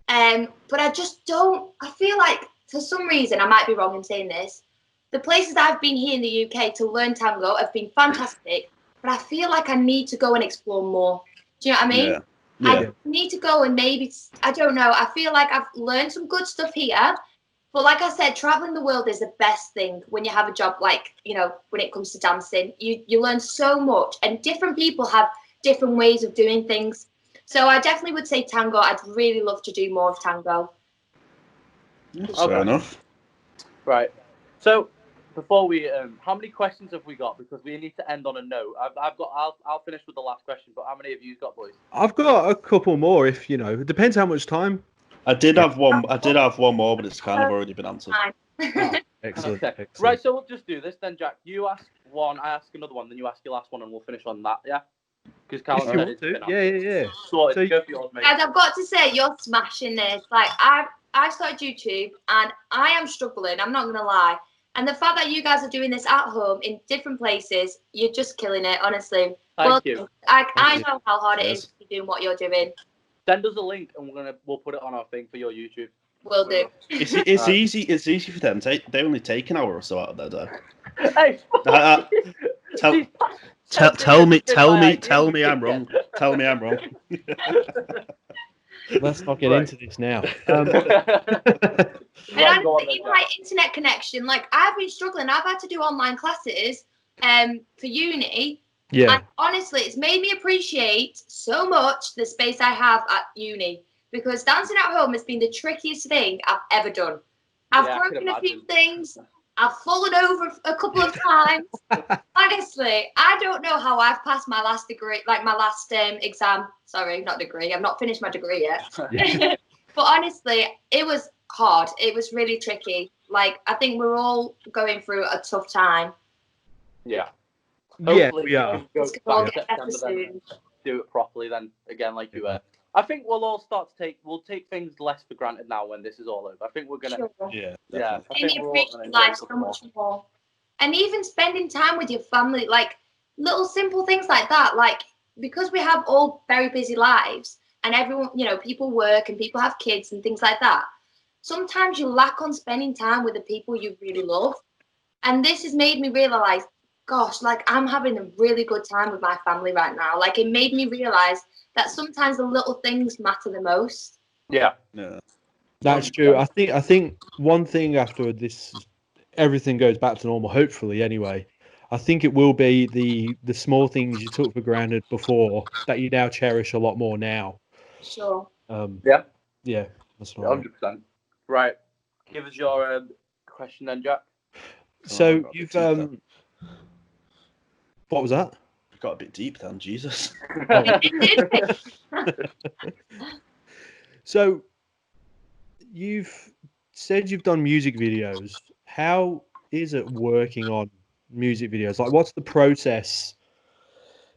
Speaker 3: But I just don't. I feel like for some reason, I might be wrong in saying this, the places I've been here in the UK to learn tango have been fantastic, but I feel like I need to go and explore more. Do you know what I mean?
Speaker 1: Yeah.
Speaker 3: I need to go and maybe, I don't know, I feel like I've learned some good stuff here, but like I said, traveling the world is the best thing when you have a job like, you know, when it comes to dancing. You learn so much, and different people have different ways of doing things. So I definitely would say tango. I'd really love to do more of tango.
Speaker 1: Fair enough.
Speaker 2: Right. So before we, how many questions have we got? Because we need to end on a note. I'll finish with the last question. But how many have you got, boys?
Speaker 4: I've got a couple more. If you know, it depends how much time.
Speaker 1: I did have one more, but it's kind of already been answered.
Speaker 4: Excellent.
Speaker 2: Okay.
Speaker 4: Excellent.
Speaker 2: Right. So we'll just do this then, Jack. You ask one, I ask another one, then you ask your last one, and we'll finish on that. Yeah. Because Callum said it's been on.
Speaker 4: Yeah.
Speaker 2: So
Speaker 4: So
Speaker 2: go for yours, mate.
Speaker 3: Guys, I've got to say, you're smashing this. Like, I've started YouTube, and I am struggling. I'm not going to lie. And the fact that you guys are doing this at home in different places, you're just killing it, honestly.
Speaker 2: Thank you.
Speaker 3: I know how hard it is to be doing what you're doing.
Speaker 2: Send us a link, and we'll put it on our thing for your YouTube.
Speaker 3: Will do.
Speaker 1: It's easy. It's easy for them. They only take an hour or so out of their day.
Speaker 2: Hey,
Speaker 1: tell me I'm wrong. Tell me I'm wrong.
Speaker 4: let's not get into this now.
Speaker 3: And honestly, even like internet connection, like I've been struggling. I've had to do online classes for uni.
Speaker 4: Yeah.
Speaker 3: And honestly, it's made me appreciate so much the space I have at uni, because dancing at home has been the trickiest thing I've ever done. I've broken a few things. I've fallen over a couple of times. Honestly, I don't know how I've passed my last degree, like my last exam. Sorry, not degree. I've not finished my degree yet. But honestly, it was hard. It was really tricky. Like, I think we're all going through a tough time.
Speaker 2: Yeah.
Speaker 4: Hopefully we are.
Speaker 2: Go back September, then do it properly. Then again, like you were. I think we'll all start to take things less for granted now when this is all over. I think we're gonna.
Speaker 3: Sure.
Speaker 2: Yeah.
Speaker 3: I think we're all gonna life so much more. And even spending time with your family, like little simple things like that. Like, because we have all very busy lives, and everyone, you know, people work and people have kids and things like that. Sometimes you lack on spending time with the people you really love. And this has made me realize, gosh, like I'm having a really good time with my family right now. Like, it made me realize that sometimes the little things matter the most.
Speaker 2: Yeah.
Speaker 4: That's true. I think one thing after this, everything goes back to normal, hopefully anyway. I think it will be the small things you took for granted before that you now cherish a lot more now.
Speaker 3: Sure.
Speaker 2: Yeah.
Speaker 4: That's what
Speaker 2: 100%. Right. Give us your question then, Jack.
Speaker 4: So
Speaker 1: got a
Speaker 4: you've
Speaker 1: bit deep then.
Speaker 4: what was that?
Speaker 1: Got a bit deep then, Jesus.
Speaker 4: So you've said you've done music videos. How is it working on music videos? Like, what's the process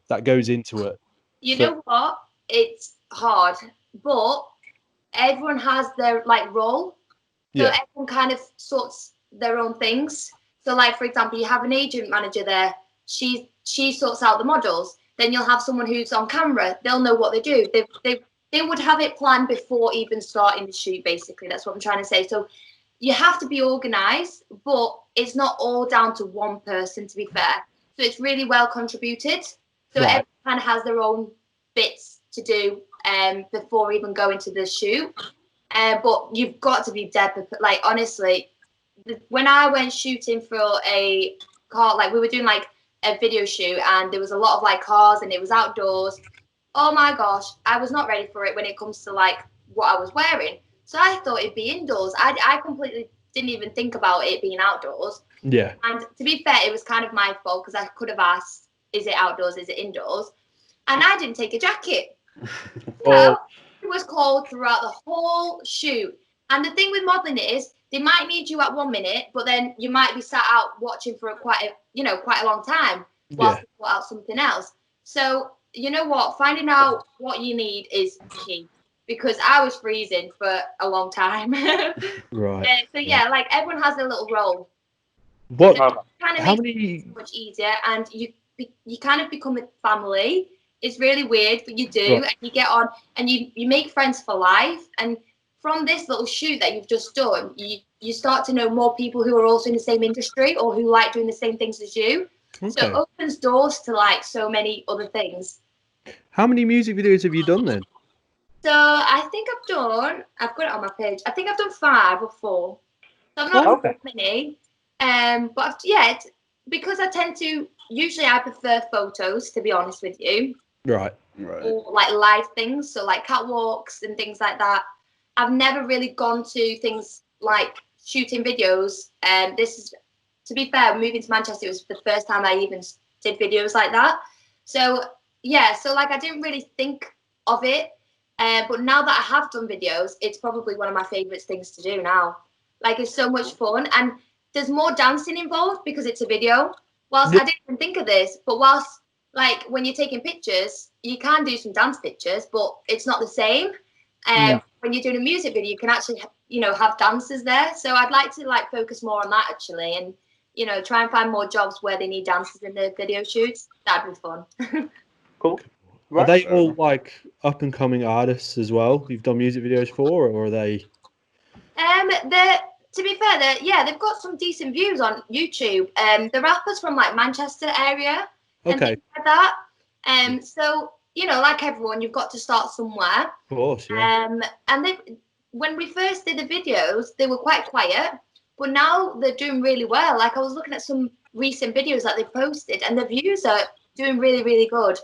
Speaker 4: that goes into it?
Speaker 3: You know what? It's hard, but everyone has their like role. So
Speaker 4: Yeah.
Speaker 3: everyone kind of sorts their own things. So like for example, you have an agent manager there. She sorts out the models. Then you'll have someone who's on camera. They'll know what they do. They would have it planned before even starting the shoot. Basically, that's what I'm trying to say. So you have to be organized, but it's not all down to one person. To be fair, so it's really well contributed. So
Speaker 4: Right.
Speaker 3: everyone kind of has their own bits to do before even going to the shoot. But you've got to be dead. Like honestly, when I went shooting for a car, like we were doing like a video shoot, and there was a lot of like cars, and it was outdoors. Oh my gosh, I was not ready for it when it comes to like what I was wearing. So I thought it'd be indoors. I completely didn't even think about it being outdoors.
Speaker 4: Yeah.
Speaker 3: And to be fair, it was kind of my fault because I could have asked, is it outdoors? Is it indoors? And I didn't take a jacket.
Speaker 4: Oh.
Speaker 3: It was cold throughout the whole shoot. And the thing with modeling is they might need you at 1 minute, but then you might be sat out watching for quite a long time whilst
Speaker 4: Yeah.
Speaker 3: you sort out something else. So you know what? Finding out what you need is key because I was freezing for a long time.
Speaker 4: Right.
Speaker 3: So yeah, like everyone has their little role.
Speaker 4: What?
Speaker 3: Kind of
Speaker 4: How
Speaker 3: makes
Speaker 4: many?
Speaker 3: it much easier, and you kind of become a family. It's really weird, but you do,
Speaker 4: Right.
Speaker 3: and you get on, and you make friends for life. And from this little shoot that you've just done, you start to know more people who are also in the same industry or who like doing the same things as you.
Speaker 4: Okay.
Speaker 3: So it opens doors to like so many other things.
Speaker 4: How many music videos have you done then?
Speaker 3: So I think I've got it on my page. I think I've done 5 or 4. So I've not done that many. But yeah, because I tend to, usually I prefer photos, to be honest with you.
Speaker 4: Right.
Speaker 3: Or like live things, so like catwalks and things like that. I've never really gone to things like shooting videos. This is, to be fair, moving to Manchester, it was the first time I even did videos like that. So yeah, so like I didn't really think of it. But now that I have done videos, it's probably one of my favourite things to do now. Like it's so much fun, and there's more dancing involved because it's a video. Whilst I didn't even think of this, but whilst like when you're taking pictures, you can do some dance pictures, but it's not the same. When you're doing a music video, you can actually have dancers there. So I'd like to like focus more on that actually, and try and find more jobs where they need dancers in the video shoots. That'd be fun.
Speaker 2: Cool.
Speaker 4: Are they all like up and coming artists as well? You've done music videos for, or are they?
Speaker 3: To be fair, they've got some decent views on YouTube. The rappers from like Manchester area and things like that. So like everyone, you've got to start somewhere.
Speaker 4: Of course, yeah.
Speaker 3: And when we first did the videos, they were quite quiet, but now they're doing really well. Like I was looking at some recent videos that they posted, and the views are doing really, really good.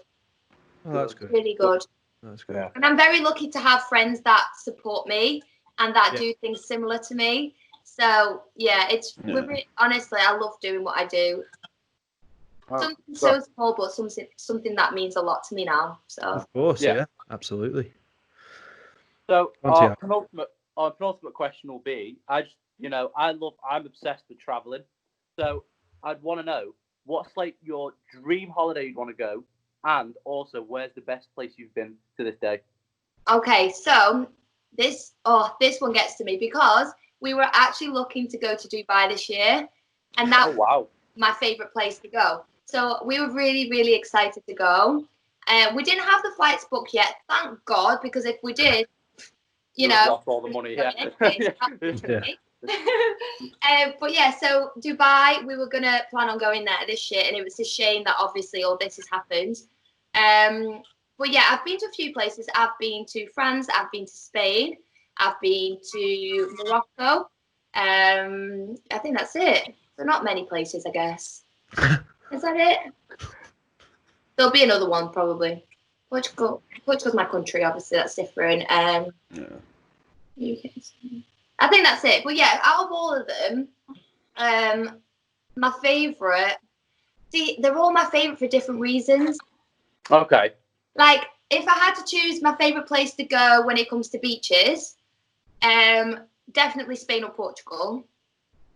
Speaker 4: Oh, that's good.
Speaker 3: Really good.
Speaker 4: That's good.
Speaker 2: Yeah.
Speaker 3: And I'm very lucky to have friends that support me and that do things similar to me. So yeah, honestly, I love doing what I do. Something so small, but something that means a lot to me now. So
Speaker 4: of course, yeah, absolutely.
Speaker 2: So our penultimate question will be: I'm obsessed with traveling. So I'd want to know what's like your dream holiday you'd want to go, and also where's the best place you've been to this day.
Speaker 3: Okay, so this one gets to me because we were actually looking to go to Dubai this year, and that was my favorite place to go. So we were really, really excited to go. We didn't have the flights booked yet, thank God, because if we did,
Speaker 2: lost all the money.
Speaker 3: But yeah, so Dubai, we were gonna plan on going there this year, and it was a shame that obviously all this has happened. But yeah, I've been to a few places. I've been to France, I've been to Spain, I've been to Morocco. I think that's it. So not many places, I guess. Is that it? There'll be another one probably. Portugal's my country, obviously that's different. UK. I think that's it. But yeah, out of all of them, My favourite. See, they're all my favourite for different reasons.
Speaker 2: Okay.
Speaker 3: Like, if I had to choose my favourite place to go when it comes to beaches, definitely Spain or Portugal.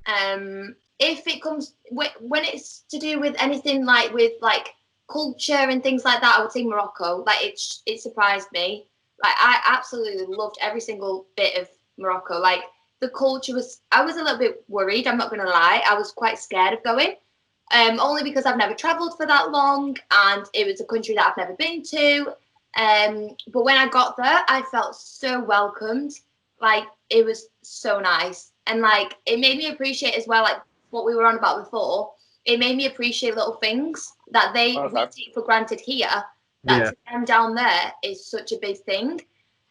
Speaker 3: If it comes when it's to do with anything like with like culture and things like that, I would say Morocco. Like it surprised me. Like I absolutely loved every single bit of Morocco. Like the culture I was a little bit worried. I'm not gonna lie. I was quite scared of going. Only because I've never travelled for that long, and it was a country that I've never been to. But when I got there, I felt so welcomed. Like it was so nice, and like it made me appreciate as well, like what we were on about before. It made me appreciate little things that we take for granted here. That to them down there is such a big thing.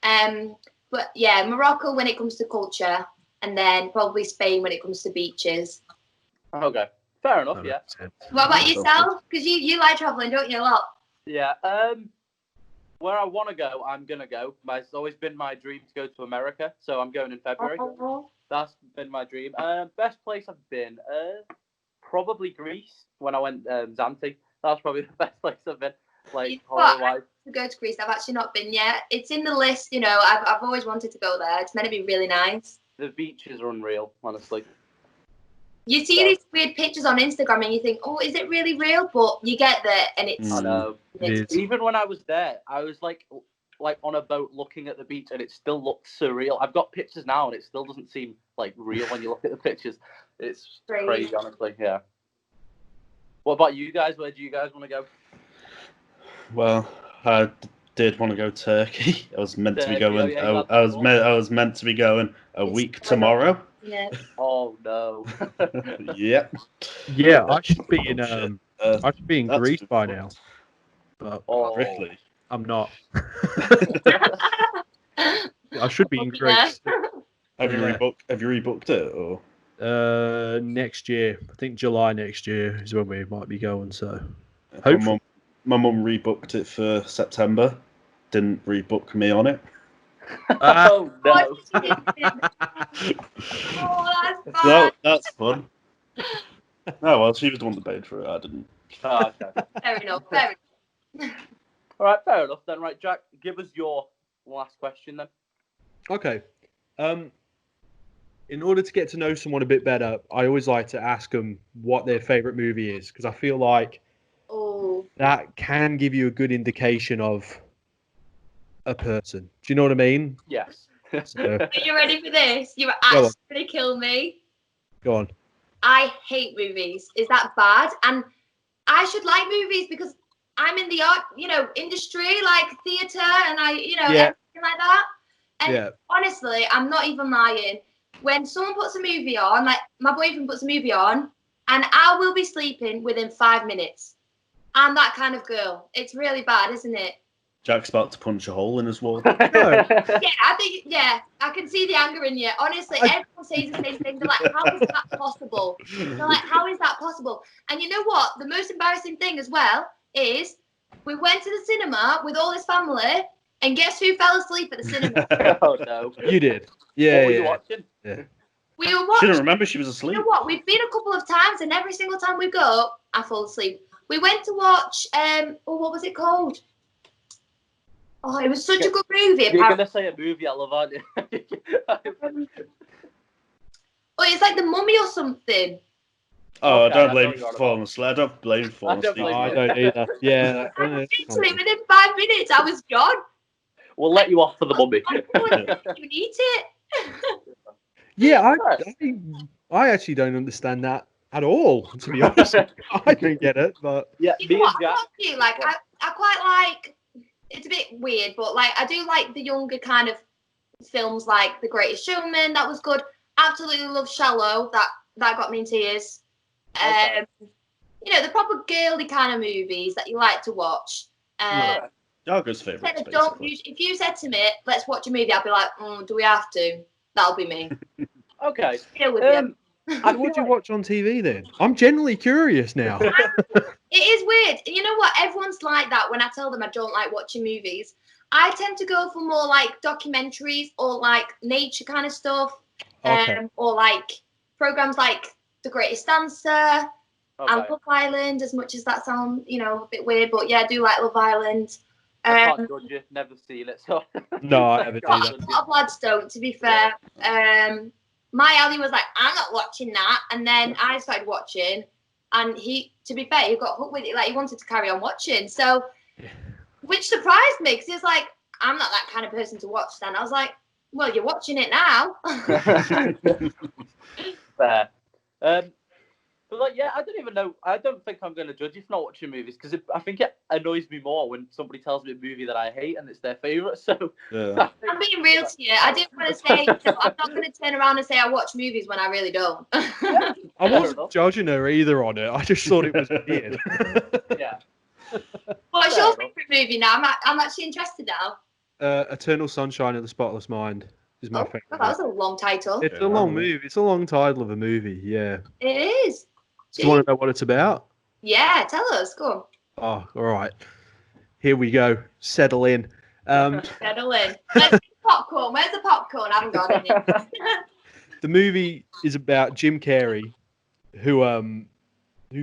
Speaker 3: But yeah, Morocco when it comes to culture, and then probably Spain when it comes to beaches.
Speaker 2: Okay. Fair enough, yeah.
Speaker 3: What about yourself? Because you like travelling, don't you, a lot?
Speaker 2: Yeah. Where I want to go, I'm going to go. It's always been my dream to go to America, so I'm going in February. That's been my dream. Best place I've been, probably Greece, when I went Zante. That's probably the best place I've been, like, holiday-wise.
Speaker 3: To go to Greece, I've actually not been yet. It's in the list, you know, I've always wanted to go there. It's meant to be really nice.
Speaker 2: The beaches are unreal, honestly.
Speaker 3: You see these weird pictures on Instagram and you think, oh, is it really real? But you get there and it's...
Speaker 2: I know. Even when I was there, I was like on a boat looking at the beach and it still looked surreal. I've got pictures now and it still doesn't seem like real when you look at the pictures. It's crazy, honestly, yeah. What about you guys? Where do you guys want to go?
Speaker 1: Well, I did want to go Turkey. I was meant to be going. I was meant to be going a week tomorrow.
Speaker 3: Yeah.
Speaker 2: Oh no.
Speaker 1: Yep.
Speaker 4: Yeah, I should be in I should be in Greece by now. But
Speaker 1: really?
Speaker 4: I'm not. I should be in Greece.
Speaker 1: Have you rebooked it or?
Speaker 4: Next year. I think July next year is when we might be going. So
Speaker 1: my mum rebooked it for September. Didn't rebook me on it.
Speaker 2: Oh no.
Speaker 3: Oh,
Speaker 1: that's fun. No, well, she was the one that paid for it. I didn't.
Speaker 2: Oh, okay.
Speaker 3: Fair enough. Fair enough.
Speaker 2: All right, fair enough then. Right, Jack, give us your last question then.
Speaker 4: Okay. In order to get to know someone a bit better, I always like to ask them what their favorite movie is because I feel like that can give you a good indication of a person. Do you know what I mean?
Speaker 2: Yes.
Speaker 4: So,
Speaker 3: Are you ready for this? You were actually going to kill me.
Speaker 4: Go on.
Speaker 3: I hate movies. Is that bad? And I should like movies because I'm in the art, industry, like theatre and everything like that. And honestly, I'm not even lying. When someone puts a movie on, like my boyfriend puts a movie on, and I will be sleeping within 5 minutes. I'm that kind of girl. It's really bad, isn't it?
Speaker 1: Jack's about to punch a hole in his wall.
Speaker 4: No.
Speaker 3: I can see the anger in you. Honestly, everyone says the same thing. They're like, how is that possible? They're like, how is that possible? And you know what? The most embarrassing thing as well is we went to the cinema with all his family, and guess who fell asleep at the cinema?
Speaker 2: Oh, no.
Speaker 4: You did. Yeah.
Speaker 2: What were you watching?
Speaker 4: Yeah.
Speaker 3: We were watching.
Speaker 1: She didn't remember she was asleep.
Speaker 3: You know what? We've been a couple of times, and every single time we go, I fall asleep. We went to watch, what was it called? Oh, it was such a good movie.
Speaker 2: You're going to say a movie I love, aren't you?
Speaker 3: It's like The Mummy or something.
Speaker 1: Oh, okay, I don't blame falling asleep. I don't blame falling asleep.
Speaker 4: I don't either. Yeah.
Speaker 3: Literally, within 5 minutes, I was gone.
Speaker 2: We'll let you off for The Mummy.
Speaker 3: I didn't even eat it.
Speaker 4: Yeah, I actually don't understand that at all, to be honest. I don't get it, but...
Speaker 2: Yeah,
Speaker 3: you know what? I quite like... It's a bit weird, but like I do like the younger kind of films like The Greatest Showman. That was good. Absolutely love Shallow. That got me in tears.
Speaker 2: Okay.
Speaker 3: The proper girly kind of movies that you like to watch.
Speaker 1: Dogger's favourite.
Speaker 3: If you said to me, let's watch a movie, I'd be like, do we have to? That'll be me.
Speaker 2: Okay.
Speaker 3: Deal with it.
Speaker 4: And what do you watch on TV then? I'm genuinely curious now.
Speaker 3: It is weird. You know what? Everyone's like that when I tell them I don't like watching movies. I tend to go for more like documentaries or like nature kind of stuff.
Speaker 4: Okay.
Speaker 3: Or like programs like The Greatest Dancer. I love Island, as much as that sounds, a bit weird, but yeah, I do like Love Island.
Speaker 2: I can't judge you, never seen it, so.
Speaker 4: No, I never do that.
Speaker 3: A lot of lads don't, to be fair. My Ali was like, I'm not watching that, and then I started watching, and to be fair, he got hooked with it, like he wanted to carry on watching, so, which surprised me, because he was like, I'm not that kind of person to watch then. I was like, well, you're watching it now.
Speaker 2: Fair. But like, yeah, I don't even know. I don't think I'm going to judge you for not watching movies, because I think it annoys me more when somebody tells me a movie that I hate and it's their favourite. So
Speaker 1: yeah.
Speaker 3: I'm being real to you. I didn't want to say, I'm not going to turn around and say I watch movies when I really don't.
Speaker 2: yeah,
Speaker 4: I wasn't judging her either on it. I just thought it was weird.
Speaker 2: Yeah.
Speaker 3: What's your favourite movie now? I'm actually interested now.
Speaker 4: Eternal Sunshine of the Spotless Mind is my favourite.
Speaker 3: That was a long title.
Speaker 4: It's a long movie. It's a long title of a movie. Yeah.
Speaker 3: It is.
Speaker 4: Do you want to know what it's about?
Speaker 3: Yeah, tell us. Go on.
Speaker 4: Oh, all right. Here we go. Settle in.
Speaker 3: Settle in. Where's the popcorn? Where's the popcorn? I haven't got any.
Speaker 4: The movie is about Jim Carrey, who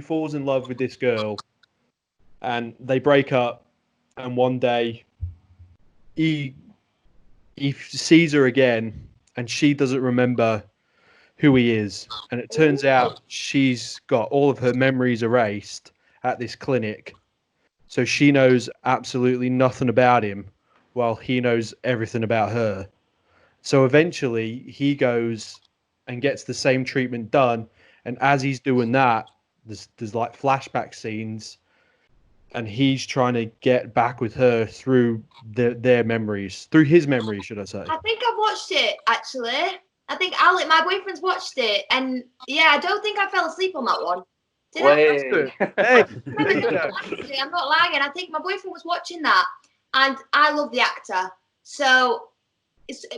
Speaker 4: falls in love with this girl, and they break up. And one day, he sees her again, and she doesn't remember who he is, and it turns out she's got all of her memories erased at this clinic, so she knows absolutely nothing about him while he knows everything about her. So eventually he goes and gets the same treatment done, and as he's doing that, there's like flashback scenes, and he's trying to get back with her through their memories, through his memories, should I say.
Speaker 3: I think I've watched it, actually. I think Alec, my boyfriend's watched it, and yeah, I don't think I fell asleep on that one. Did I?
Speaker 4: Hey,
Speaker 3: I'm not lying. I think my boyfriend was watching that, and I love the actor. So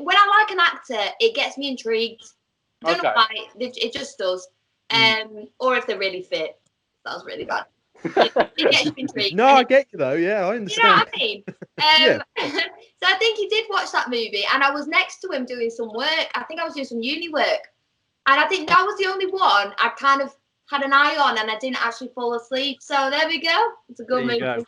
Speaker 3: when I like an actor, it gets me intrigued. Don't know why, it just does. Or if they're really fit. That was really bad. It gets you intrigued.
Speaker 4: No, I get you though. Yeah, I understand.
Speaker 3: You know what I mean? So I think he did watch that movie, and I was next to him doing some work. I think I was doing some uni work, and I think that was the only one I kind of had an eye on, and I didn't actually fall asleep. So there we go. It's a good movie.
Speaker 4: Go.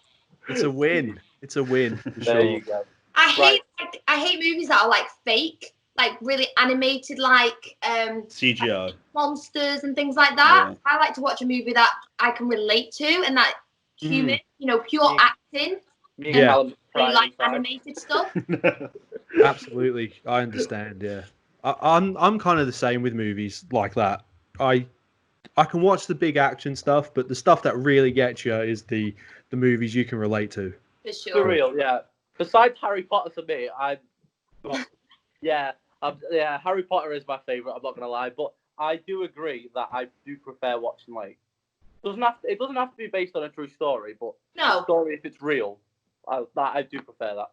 Speaker 4: It's a win. It's a win. For
Speaker 2: there
Speaker 4: sure.
Speaker 2: you go.
Speaker 3: I hate movies that are like fake, like really animated, like
Speaker 1: CGI
Speaker 3: monsters and things like that.
Speaker 1: Yeah.
Speaker 3: I like to watch a movie that I can relate to, and that human, pure acting.
Speaker 4: Yeah.
Speaker 3: Really like animated stuff.
Speaker 4: Absolutely, I understand. Yeah, I'm kind of the same with movies like that. I can watch the big action stuff, but the stuff that really gets you is the movies you can relate to.
Speaker 3: For sure.
Speaker 2: For real, yeah. Besides Harry Potter, for me, Harry Potter is my favourite. I'm not gonna lie, but I do agree that I do prefer watching it doesn't have to be based on a true story, but the story, if it's real, I do prefer that.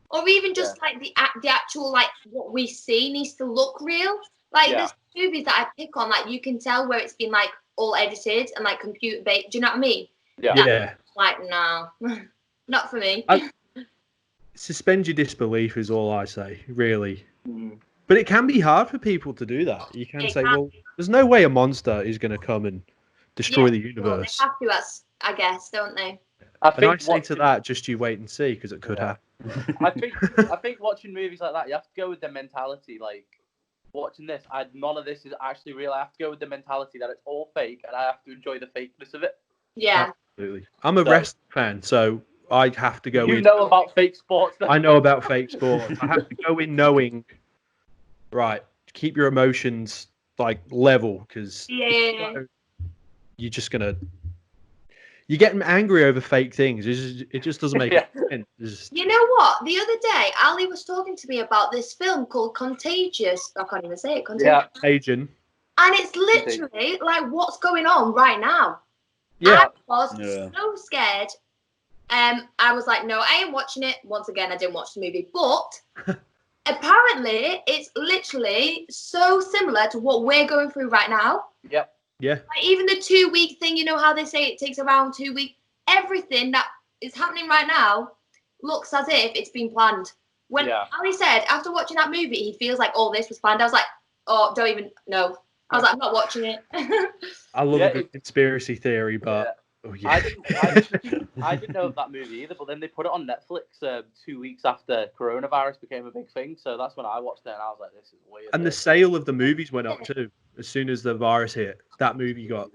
Speaker 3: Or even just like the actual, like what we see needs to look real. Like there's movies that I pick on, like you can tell where it's been like all edited and like computer based. Do you know what I mean?
Speaker 4: Yeah.
Speaker 3: Like no, not for me.
Speaker 4: Suspend your disbelief is all I say, really. But it can be hard for people to do that. You can say, well, there's no way a monster is going to come and destroy the universe.
Speaker 3: Well, they have to, I guess, don't they?
Speaker 4: I say to that, just you wait and see, because it could happen.
Speaker 2: I think watching movies like that, you have to go with the mentality. Like watching this, none of this is actually real. I have to go with the mentality that it's all fake, and I have to enjoy the fakeness of it.
Speaker 3: Yeah,
Speaker 4: absolutely. I'm a wrestling fan, so I have to go in.
Speaker 2: You know about fake sports.
Speaker 4: I know about fake sports. I have to go in knowing, right, keep your emotions like level, because you're just gonna. You get angry over fake things. It just doesn't make sense.
Speaker 3: You know what? The other day, Ali was talking to me about this film called Contagious. I can't even say it.
Speaker 4: Contagion.
Speaker 3: And it's literally like what's going on right now.
Speaker 4: Yeah.
Speaker 3: I was so scared. I was like, no, I ain't watching it. Once again, I didn't watch the movie. But apparently, it's literally so similar to what we're going through right now.
Speaker 2: Yep.
Speaker 4: Yeah.
Speaker 3: Like even the 2-week thing, you know how they say it takes around 2 weeks. Everything that is happening right now looks as if it's been planned. When Ali said after watching that movie, he feels like all this was planned. I was like, oh, don't even know. I was like, I'm not watching it.
Speaker 4: I love a good conspiracy theory, but
Speaker 2: I didn't know of that movie either. But then they put it on Netflix 2 weeks after coronavirus became a big thing. So that's when I watched it, and I was like, this is weird.
Speaker 4: And the sale of the movies went up too. As soon as the virus hit, that movie got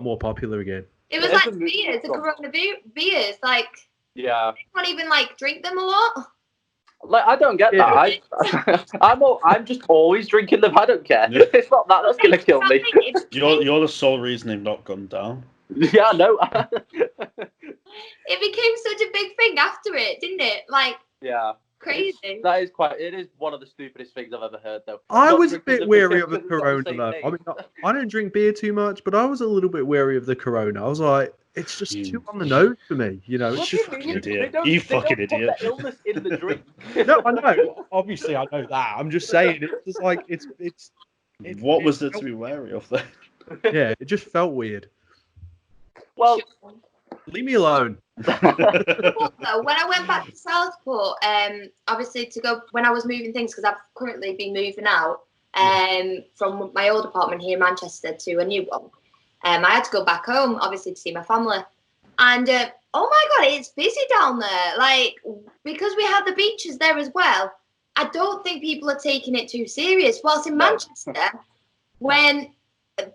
Speaker 4: more popular again.
Speaker 3: It was like beers, the corona beers. Like, you can't even like drink them a lot.
Speaker 2: Like, I don't get that. I'm just always drinking them. I don't care. It's not that. That's gonna kill me.
Speaker 1: You're the sole reason they've not gone down.
Speaker 2: Yeah, no.
Speaker 3: It became such a big thing after it, didn't it? Like, crazy.
Speaker 2: It is one of the stupidest things I've ever heard, though.
Speaker 4: I was a bit wary of the Corona, though. I mean, I don't drink beer too much, but I was a little bit wary of the Corona. I was like, it's just too on the nose for me, you know. It's just
Speaker 1: fucking idiot. You fucking idiot.
Speaker 2: The illness in the drink.
Speaker 4: No, I know. Obviously, I know that. I'm just saying, it's just like it's.
Speaker 1: What was there to be wary of then?
Speaker 4: Yeah, it just felt weird.
Speaker 2: Well,
Speaker 4: leave me alone.
Speaker 3: When I went back to Southport, obviously when I was moving things, because I've currently been moving out from my old apartment here in Manchester to a new one. I had to go back home, obviously, to see my family. And, oh my God, it's busy down there. Like, because we have the beaches there as well, I don't think people are taking it too serious. Whilst in Manchester, when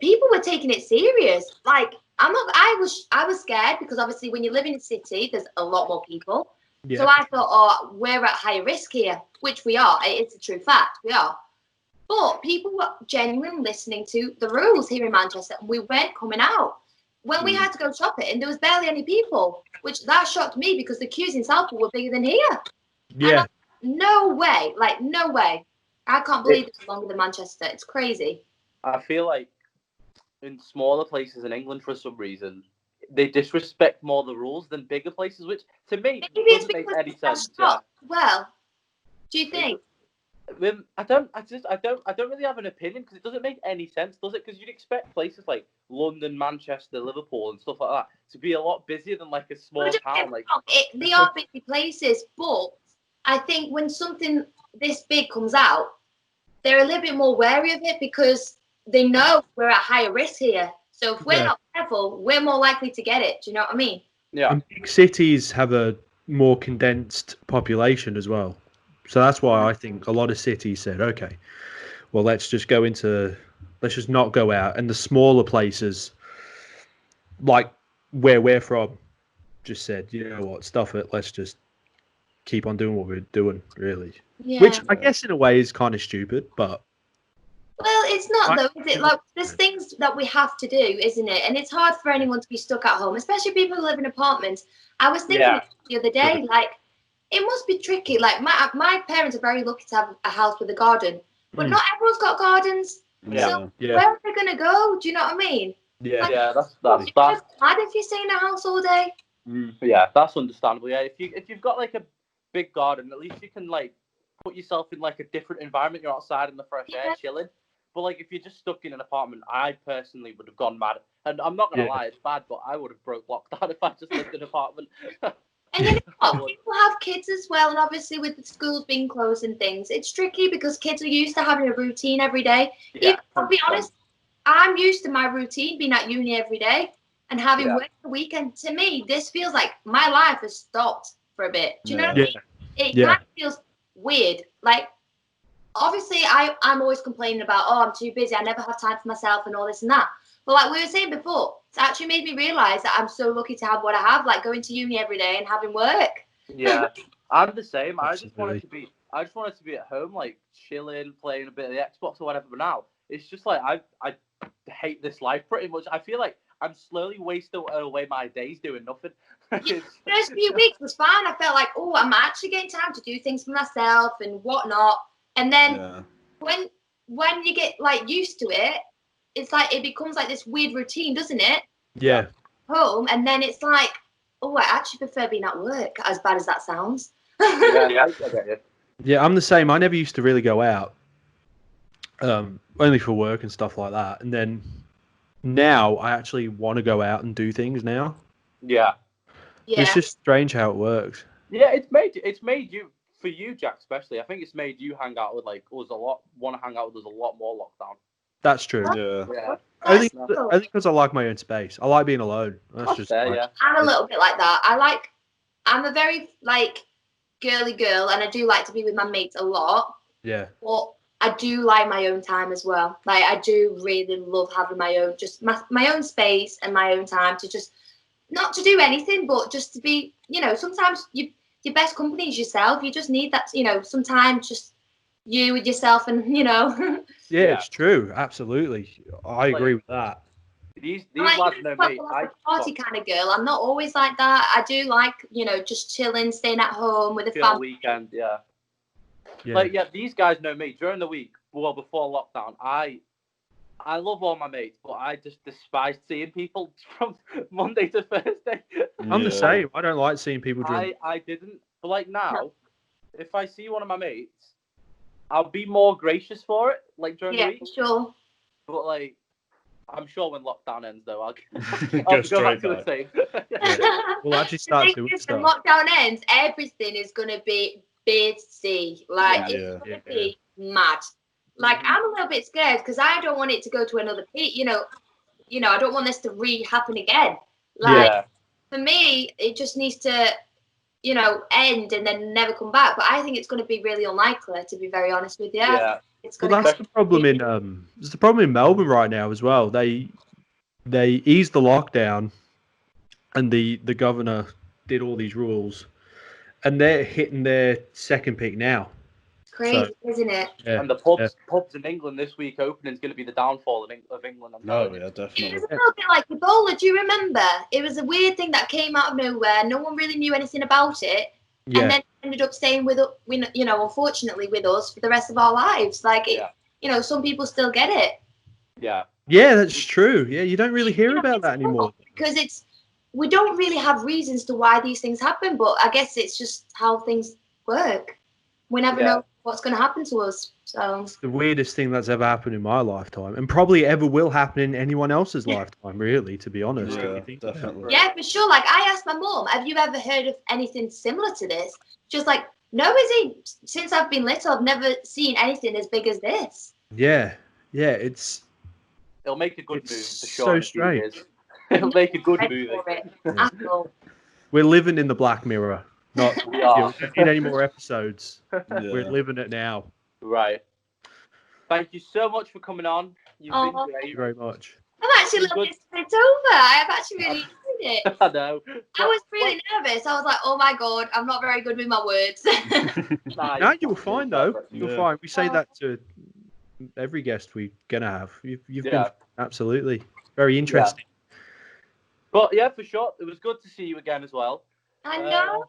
Speaker 3: people were taking it serious, like, I was scared because obviously when you live in a city, there's a lot more people. Yeah. So I thought, we're at higher risk here, which we are. It's a true fact. We are. But people were genuinely listening to the rules here in Manchester. We weren't coming out. When we had to go shopping, there was barely any people, which that shocked me because the queues in Southport were bigger than here.
Speaker 4: Yeah.
Speaker 3: No way. Like, no way. I can't believe it's longer than Manchester. It's crazy.
Speaker 2: I feel like in smaller places in England, for some reason, they disrespect more the rules than bigger places, which to me doesn't make any sense. Yeah.
Speaker 3: Well, do you think?
Speaker 2: I don't really have an opinion because it doesn't make any sense, does it? Because you'd expect places like London, Manchester, Liverpool, and stuff like that to be a lot busier than like a small town. Like
Speaker 3: they are busy places, but I think when something this big comes out, they're a little bit more wary of it because they know we're at higher risk here. So if we're not careful, we're more likely to get it. Do you know what I mean?
Speaker 2: Yeah.
Speaker 4: And big cities have a more condensed population as well. So that's why I think a lot of cities said, okay, well, let's just not go out. And the smaller places, like where we're from, just said, you know what, stuff it. Let's just keep on doing what we're doing, really.
Speaker 3: Yeah.
Speaker 4: Which I guess in a way is kind of stupid, but.
Speaker 3: Well, it's not though, is it? Like, there's things that we have to do, isn't it? And it's hard for anyone to be stuck at home, especially people who live in apartments. I was thinking the other day, like, it must be tricky. Like, my parents are very lucky to have a house with a garden, but not everyone's got gardens.
Speaker 1: Yeah.
Speaker 3: So where are they going to go? Do you know what I mean?
Speaker 2: Yeah,
Speaker 3: like,
Speaker 2: that's
Speaker 3: mad if you stay in a house all day.
Speaker 2: Yeah, that's understandable. Yeah, if you've got like a big garden, at least you can like put yourself in like a different environment. You're outside in the fresh air, chilling. But like if you're just stuck in an apartment, I personally would have gone mad. And I'm not gonna lie, it's bad, but I would have broke lockdown if I just lived in an apartment.
Speaker 3: And you know what? People have kids as well, and obviously with the schools being closed and things, it's tricky because kids are used to having a routine every day. Yeah, I'll be honest, I'm used to my routine being at uni every day and having work the weekend. To me, this feels like my life has stopped for a bit. Do you know what I mean? It kind of feels weird. Like, obviously, I'm always complaining about, I'm too busy, I never have time for myself and all this and that. But like we were saying before, it's actually made me realise that I'm so lucky to have what I have, like going to uni every day and having work.
Speaker 2: Yeah, I'm the same. I just wanted to be at home, like chilling, playing a bit of the Xbox or whatever. But now it's just like I hate this life pretty much. I feel like I'm slowly wasting away my days doing nothing.
Speaker 3: The first few weeks was fine. I felt like, I'm actually getting time to do things for myself and whatnot. And then when you get like used to it, it's like it becomes like this weird routine, doesn't it?
Speaker 4: Yeah.
Speaker 3: Home, and then it's like, I actually prefer being at work, as bad as that sounds.
Speaker 2: I get it.
Speaker 4: Yeah, I'm the same. I never used to really go out, only for work and stuff like that. And then now I actually want to go out and do things now.
Speaker 2: Yeah.
Speaker 4: It's just strange how it works.
Speaker 2: Yeah, it's made you for you, Jack, especially, I think it's made you hang out with like us a lot. Want to hang out with us a lot more lockdown.
Speaker 4: That's true.
Speaker 2: Yeah.
Speaker 4: I think because I like my own space. I like being alone. That's just
Speaker 2: fair, yeah.
Speaker 3: I'm a little bit like that. I'm a very like girly girl, and I do like to be with my mates a lot.
Speaker 4: Yeah.
Speaker 3: But I do like my own time as well. Like I do really love having my own, just my own space and my own time to just not to do anything, but just to be. You know, sometimes your best company is yourself. You just need that. You know, sometimes just you with yourself, and you know.
Speaker 4: Yeah, it's true. Absolutely, I agree with that.
Speaker 2: These lads know me.
Speaker 3: I'm a party kind of girl. I'm not always like that. I do like, you know, just chilling, staying at home with a family.
Speaker 2: Weekend, yeah. Like, yeah, these guys know me. During the week, well, before lockdown, I love all my mates, but I just despise seeing people from Monday to Thursday.
Speaker 4: I'm the same. I don't like seeing people drink.
Speaker 2: I didn't. But like now, if I see one of my mates, I'll be more gracious for it, like during the week.
Speaker 3: Yeah, sure.
Speaker 2: But like, I'm sure when lockdown ends, though, I'll
Speaker 1: go
Speaker 2: go
Speaker 1: straight
Speaker 2: back to the same.
Speaker 4: We'll actually start doing stuff.
Speaker 3: When lockdown ends, everything is going to be busy. Like, it's going to be mad. Like, I'm a little bit scared because I don't want it to go to another peak. You know, I don't want this to happen again. Like, for me, it just needs to, you know, end and then never come back. But I think it's going to be really unlikely, to be very honest with you.
Speaker 2: Yeah.
Speaker 4: Well, that's the problem there's the problem in Melbourne right now as well. They eased the lockdown, and the governor did all these rules, and they're hitting their second peak now.
Speaker 3: Crazy, isn't it?
Speaker 2: Yeah, and the pubs in England this week opening is going to be the downfall of England.
Speaker 1: Oh yeah, definitely.
Speaker 3: It was a little bit like Ebola. Do you remember? It was a weird thing that came out of nowhere. No one really knew anything about it. Yeah. And then ended up staying with, you know, unfortunately with us for the rest of our lives. Like, you know, some people still get it.
Speaker 2: Yeah.
Speaker 4: Yeah, that's true. Yeah, you don't really hear about that anymore.
Speaker 3: Because we don't really have reasons to why these things happen, but I guess it's just how things work. We never know what's going to happen to us. So
Speaker 4: it's the weirdest thing that's ever happened in my lifetime, and probably ever will happen in anyone else's lifetime, really, to be honest.
Speaker 1: Yeah, definitely.
Speaker 3: Yeah, for sure. Like, I asked my mum, have you ever heard of anything similar to this? Just like, no, Izzy, since I've been little, I've never seen anything as big as this.
Speaker 4: Yeah,
Speaker 2: it'll make a good movie for sure.
Speaker 4: So strange.
Speaker 2: It'll make a good movie.
Speaker 4: We're living in the Black Mirror. Not we don't need any more episodes.
Speaker 1: Yeah.
Speaker 4: We're living it now.
Speaker 2: Right. Thank you so much for coming on. You've been great.
Speaker 4: Thank you very much.
Speaker 3: I'm actually a little bit split over. I have actually really enjoyed it.
Speaker 2: I know.
Speaker 3: I was really nervous. I was like, oh my God, I'm not very good with my words.
Speaker 4: No, you were fine though. You were fine. We say that to every guest we're gonna have. You've been absolutely very interesting.
Speaker 2: But yeah, for sure. It was good to see you again as well.
Speaker 3: I know.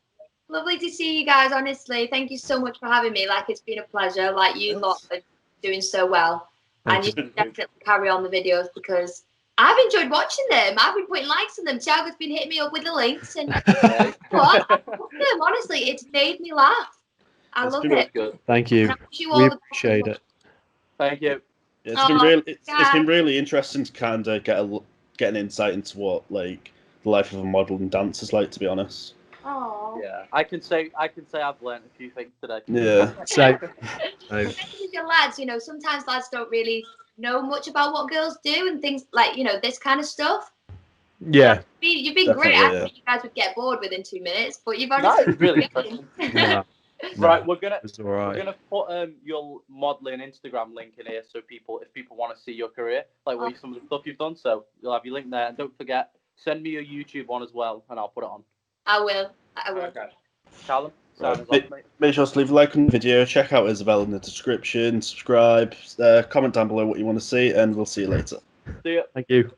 Speaker 3: Lovely to see you guys, honestly. Thank you so much for having me. Like, it's been a pleasure. Like, you lot are doing so well. And you should definitely carry on the videos because I've enjoyed watching them. I've been putting likes on them. Thiago's been hitting me up with the links. And I love them. Honestly, it's made me laugh. I love it.
Speaker 2: Good.
Speaker 4: Thank you. We appreciate it.
Speaker 2: Thank you.
Speaker 1: It's been really interesting to kind of get an insight into what like the life of a model and dancer is like, to be honest.
Speaker 3: Oh.
Speaker 2: Yeah, I can say I've learned a few things today.
Speaker 1: Yeah.
Speaker 4: Same.
Speaker 3: Your lads, you know, sometimes lads don't really know much about what girls do and things like, you know, this kind of stuff.
Speaker 4: Yeah.
Speaker 3: You've been great. I think you guys would get bored within 2 minutes, but you've honestly
Speaker 2: really interesting. Right, we're gonna put your modelling Instagram link in here so if people want to see your career, like some of the stuff you've done. So you'll have your link there, and don't forget, send me your YouTube one as well, and I'll put it on.
Speaker 3: I will.
Speaker 2: Okay. Callum,
Speaker 1: make sure to leave a like on the video, check out Isabel in the description, subscribe, comment down below what you want to see, and we'll see you later.
Speaker 2: See ya.
Speaker 4: Thank you.